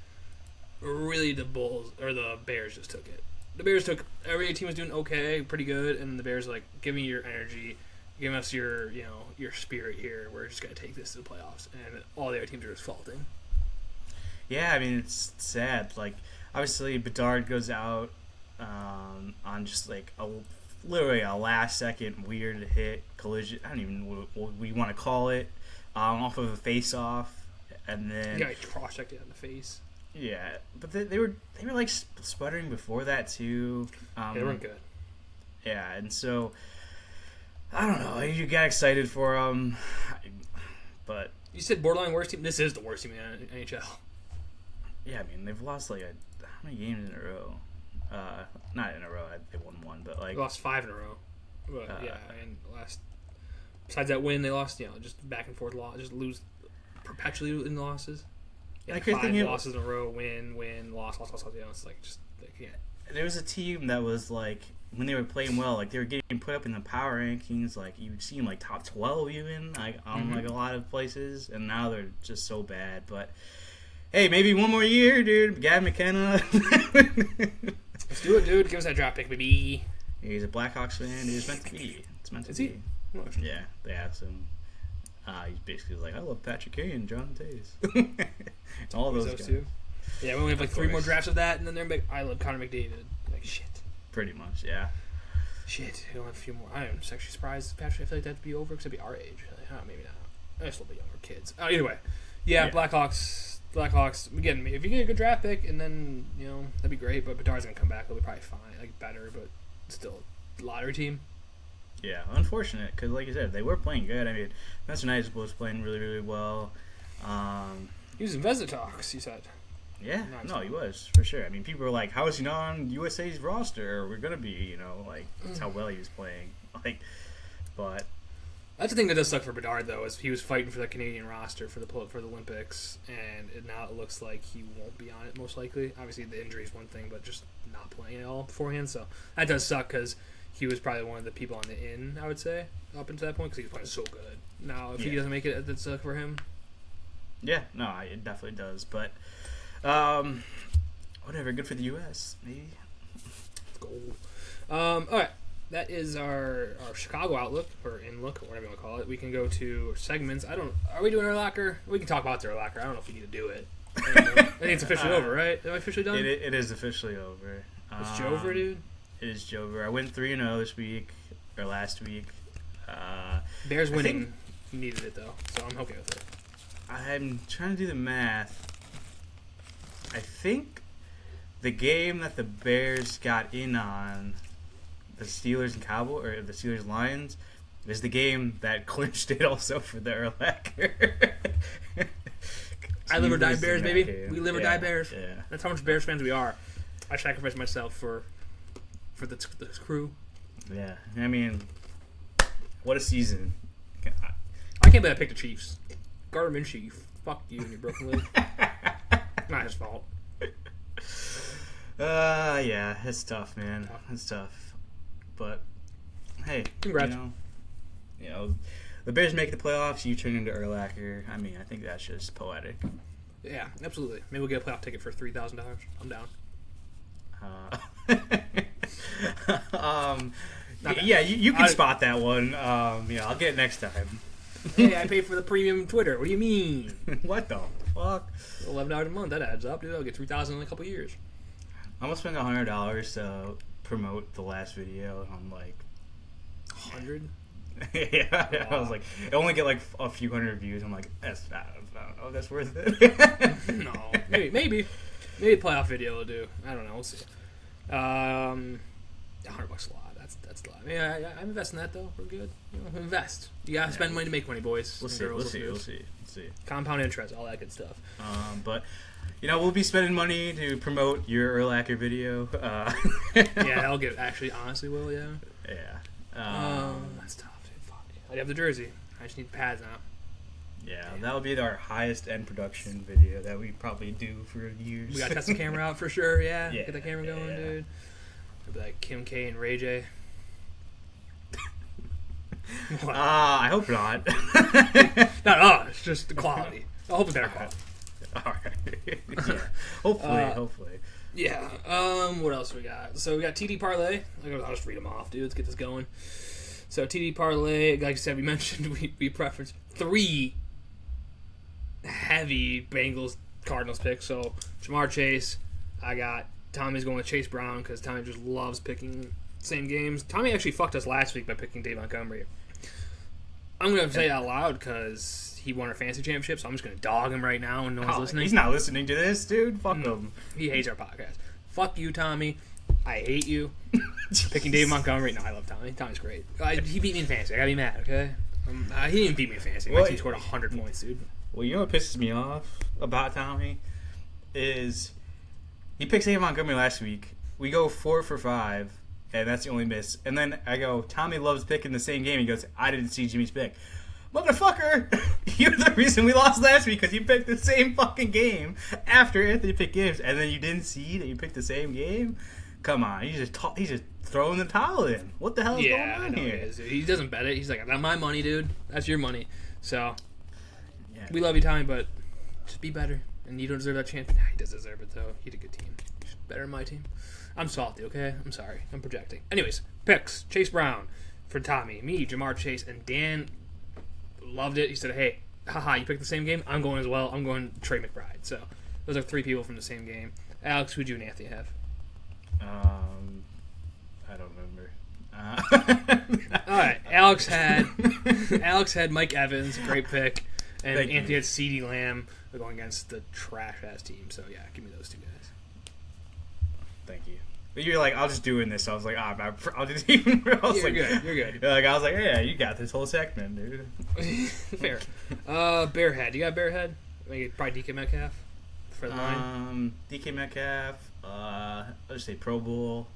really the Bulls or the Bears just took it. The Bears took every team was doing okay, pretty good, and the Bears were like, give me your energy, give us your spirit here. We're just gonna take this to the playoffs, and all the other teams are just faulting. Yeah, I mean it's sad. Like obviously Bedard goes out on just like literally a last second weird hit collision. I don't even know what we want to call it. Off of a face off, and then You got cross-checked it in the face. Yeah, but they were like sputtering before that too. They weren't good. Yeah, and so I don't know. You got excited for them, but You said borderline worst team. This is the worst team in the NHL. yeah, I mean they've lost like how many games in a row? Not in a row. They won 1, but like They lost 5 in a row. But yeah, and last besides that win, they lost. Just back and forth loss. Just lose perpetually in losses. Yeah, like 5 losses in a row, win, loss. It's like just they can't. There was a team that was like when they were playing well, like they were getting put up in the power rankings. Like you would see them like top 12 even, like on like a lot of places, and now they're just so bad. But hey, maybe one more year, dude. Gavin McKenna. Let's do it, dude. Give us that draft pick, baby. Yeah, he's a Blackhawks fan. He's meant to be. It's meant to Is be. he? Yeah, they asked him. He basically was like, I love Patrick Kane and John Taze. All those guys. Two. Yeah, we only have like 3 more drafts of that, and then they're like, I love Connor McDavid. Like, shit. Pretty much, yeah. Shit, we only have a few more. I'm actually surprised Patrick. I feel like that'd be over because it'd be our age. Like, maybe not. Just a little bit younger kids. Either way. Yeah, Blackhawks. Again, if you get a good draft pick, and then, that'd be great, but Bedard's going to come back. He'll be probably fine. Like, better, but still a lottery team. Yeah, unfortunate because, like you said, they were playing good. I mean, Mr. Knight was playing really, really well. He was in Vezina talks, he said. Yeah, no, he was for sure. I mean, people were like, "How is he not on USA's roster? We're gonna be, like that's how well he was playing." Like, but that's the thing that does suck for Bedard, though, is he was fighting for the Canadian roster for the Olympics, and now it looks like he won't be on it most likely. Obviously, the injury is one thing, but just not playing at all beforehand, so that does suck because he was probably one of the people on the in, I would say, up until that point, because he was playing so good. Now, if he doesn't make it, that's suck for him. Yeah, no, it definitely does. But whatever, good for the U.S. Maybe. Let's go. All right, that is our Chicago outlook or in-look or whatever you want to call it. We can go to segments. Are we doing our locker? We can talk about their locker. I don't know if we need to do it. I think it's officially over, right? Am I officially done? It is officially over. It's Jover, dude. It is Jover. I went 3-0 this week or last week. Bears winning needed it though, so I'm okay with it. I'm trying to do the math. I think the game that the Bears got in on, the Steelers and Cowboys, or the Steelers Lions, is the game that clinched it also for the URLACHER. I live or die Bears, baby. Game. We live or die Bears. Yeah. That's how much Bears fans we are. I sacrificed myself for the crew. Yeah, I mean, what a season. I can't believe I picked the Chiefs. Gardner Minshew, you fucked you and your broken leg. Not his fault. Yeah, it's tough, man. It's tough. But hey, congrats. the Bears make the playoffs, you turn into URLACHER. I mean, I think that's just poetic. Yeah, absolutely. Maybe we'll get a playoff ticket for $3,000. I'm down. Yeah, you can spot that one. Yeah, I'll get it next time. Hey, I pay for the premium Twitter. What do you mean? What the fuck? $11 a month. That adds up, dude. I'll get $3,000 in a couple years. I'm gonna spend $100 to promote the last video, and I'm like, 100. Yeah, I was like, it only get like a few hundred views. I'm like, I don't know, that's worth it. No, maybe the playoff video will do. I don't know. We'll see. $100 a lot. That's a lot. Yeah, I'm investing that though. We're good. Invest. You gotta spend money to make money, boys. We'll see. Compound interest, all that good stuff. But we'll be spending money to promote your URLACHER video. Yeah, that'll get. Actually, honestly, will yeah. Yeah. That's tough. Dude. Fuck. I have the jersey. I just need pads now. Yeah, that'll be our highest end production video that we probably do for years. We gotta test the camera out for sure. Yeah. Get the camera going, dude. It'll be like Kim K and Ray J. I hope not. Not us, just the quality. I hope it's better quality. Alright. Yeah. Hopefully. Yeah. What else we got? So we got TD Parlay. I'll just read them off, dude. Let's get this going. So TD Parlay, like I said, we mentioned we preference 3 heavy Bengals Cardinals picks. So Jamar Chase, I got Tommy's going with Chase Brown because Tommy just loves picking same games. Tommy actually fucked us last week by picking Dave Montgomery. I'm going to say it out loud because he won our fantasy championship, so I'm just going to dog him right now and no one's listening. He's not listening to this, dude. Fuck him. He hates our podcast. Fuck you, Tommy. I hate you. Picking Dave Montgomery. No, I love Tommy. Tommy's great. He beat me in fantasy. I got to be mad, okay? He didn't beat me in fantasy. My team scored 100 points, dude. Well, you know what pisses me off about Tommy is he picks Dave Montgomery last week. We go 4 for 5. And that's the only miss. And then I go, Tommy loves picking the same game. He goes, I didn't see Jimmy's pick. Motherfucker! You're the reason we lost last week because you picked the same fucking game after Anthony picked games. And then you didn't see that you picked the same game? Come on. He's just throwing the towel in. What the hell is going on here? He doesn't bet it. He's like, that's my money, dude. That's your money. So, we love you, Tommy, but just be better. And you don't deserve that champion. He does deserve it, though. He had a good team. He's better than my team. I'm salty, okay? I'm sorry. I'm projecting. Anyways, picks. Chase Brown for Tommy. Me, Jamar Chase, and Dan loved it. He said, hey, haha, you picked the same game? I'm going as well. I'm going Trey McBride. So those are 3 people from the same game. Alex, who'd you and Anthony have? I don't remember. All right. Alex had Mike Evans, great pick. And Anthony had CeeDee Lamb going against the trash-ass team. So, yeah, give me those 2 guys. Thank you. But you're like, I'll just do in this. So I was like, I'll just even. You're good. Like, I was like, yeah, you got this whole segment, dude. Fair. Bearhead. You got Bearhead? Maybe probably DK Metcalf for the line. DK Metcalf. Let's just say Pro Bowl.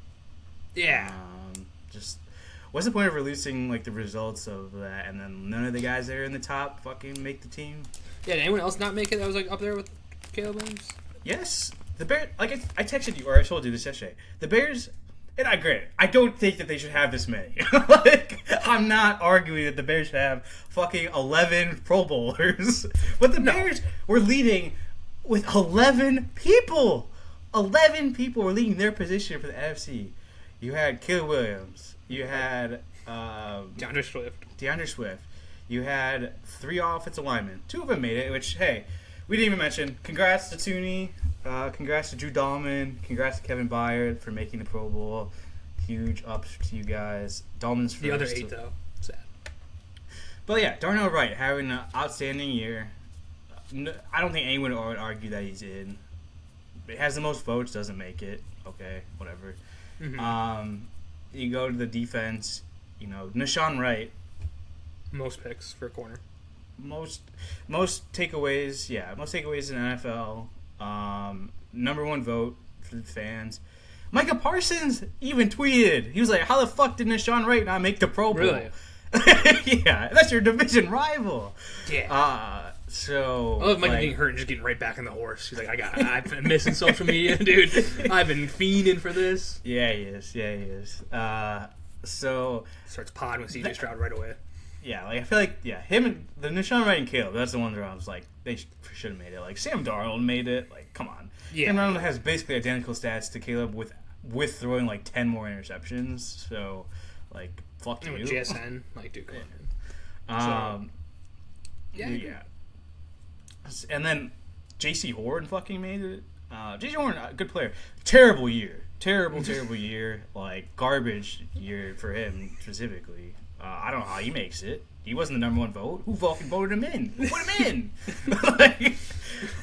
Yeah. Just what's the point of releasing like the results of that, and then none of the guys that are in the top fucking make the team? Yeah. Did anyone else not make it? That was like up there with Caleb Williams. Yes. The Bears, like I texted you, or I told you this yesterday. The Bears, and I agree, I don't think that they should have this many. Like, I'm not arguing that the Bears should have fucking 11 Pro Bowlers. But the Bears were leading with 11 people. 11 people were leading their position for the NFC. You had Caleb Williams. You had DeAndre Swift. You had 3 offensive linemen. 2 of them made it, which, hey, we didn't even mention. Congrats to Tooney. Congrats to Drew Dahlman. Congrats to Kevin Byard for making the Pro Bowl. Huge ups to you guys. Dahlman's first. The other 8, though. Sad. But yeah, Darnell Wright having an outstanding year. I don't think anyone would argue that he's in. He has the most votes, doesn't make it. Okay, whatever. Mm-hmm. You go to the defense. Nashawn Wright. Most picks for a corner. Most takeaways. Yeah, most takeaways in the NFL. Number 1 vote for the fans. Micah Parsons even tweeted. He was like, how the fuck did Nashawn Wright not make the Pro Bowl? Really? Yeah, that's your division rival. Yeah. So I love Micah getting hurt and just getting right back on the horse. He's like, I've been missing social media, dude. I've been fiending for this. Yeah, he is. So starts podding with CJ Stroud right away. Yeah, like I feel like him and the Deshaun Wright and Caleb. That's the ones where I was like, they should have made it. Like Sam Darnold made it. Like, come on. Yeah. Sam Darnold has basically identical stats to Caleb with throwing like 10 more interceptions. So, like, fuck you. And with JSN, like, dude, come on. Yeah. And then J.C. Horn fucking made it. J.C. Horn, good player. Terrible year. Terrible year. Like, garbage year for him specifically. I don't know how he makes it. He wasn't the number one vote. Who fucking voted him in? Who put him in?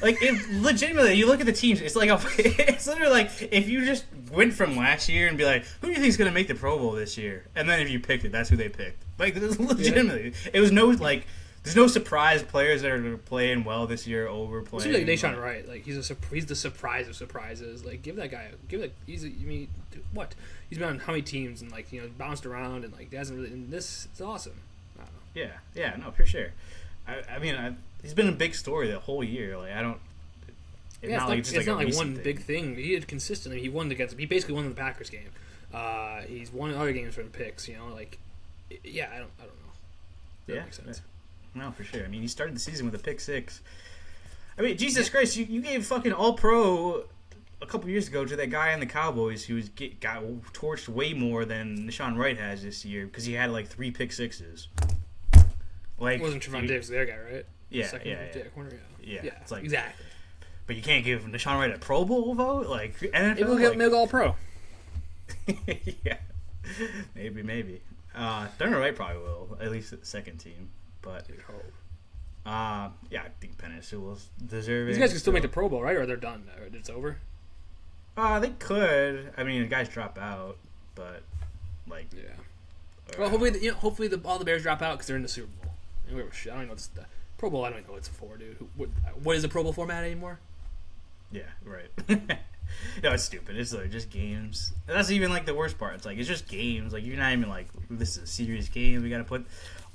like if legitimately, you look at the teams, it's like it's literally like if you just went from last year and be like, who do you think is going to make the Pro Bowl this year? And then if you picked it, that's who they picked. Like, legitimately. It was no, like, there's no surprise players that are playing well this year over playing. Seems like Deshaun Wright. Like, he's the surprise of surprises. Like, what? He's been on how many teams and, like, you know, bounced around and, like, hasn't really. And this is awesome. I don't know. Yeah, no, for sure. I mean, he's been a big story the whole year. Like, I don't. It's not like one big thing. He did consistently. He basically won the Packers game. He's won other games from picks. You know, like, yeah, I don't know. That makes sense. No, for sure. I mean, he started the season with a pick six. I mean, Jesus Christ, you gave fucking All-Pro a couple years ago to that guy in the Cowboys who got torched way more than Deshaun Wright has this year because he had like 3 pick sixes. Like, it wasn't Trevon Diggs, their guy, right? Yeah. It's like, exactly. But you can't give Deshaun Wright a Pro Bowl vote, like NFL. Maybe we'll get All-Pro. Yeah, maybe. Darnell Wright probably will, at least at the second team. But I think Pennis will deserve it. These guys can still make the Pro Bowl, right? Or they're done. It's over. They could. I mean, the guys drop out, but like, yeah. Well, hopefully all the Bears drop out because they're in the Super Bowl. I don't even know what's the Pro Bowl. I don't even know what it's for, dude. What is the Pro Bowl format anymore? Yeah, right. No, it's stupid. It's like just games. And that's even like the worst part. It's like it's just games. Like, you're not even like, this is a serious game. We got to put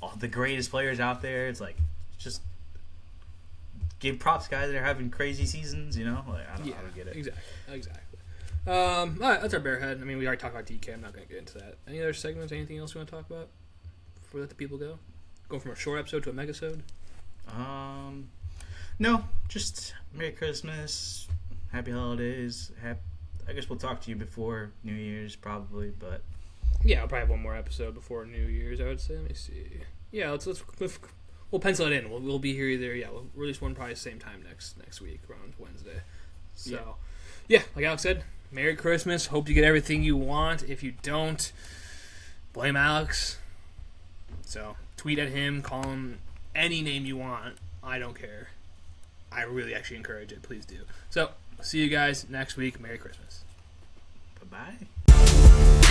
all the greatest players out there. It's like, just give props guys that are having crazy seasons. You know, like I don't get it. Exactly. All right, that's our Bearhead. I mean, we already talked about DK. I'm not going to get into that. Any other segments? Anything else you want to talk about before we let the people go? Go from a short episode to a megasode? No, just Merry Christmas, Happy Holidays. I guess we'll talk to you before New Year's probably, but yeah, I'll probably have one more episode before New Year's, I would say. Let me see. Yeah, let's we'll pencil it in. We'll be here either. Yeah, we'll release one probably the same time next week around Wednesday. So yeah, like Alex said, Merry Christmas. Hope you get everything you want. If you don't, blame Alex. So tweet at him, call him any name you want. I don't care. I really actually encourage it. Please do. So, see you guys next week. Merry Christmas. Bye-bye.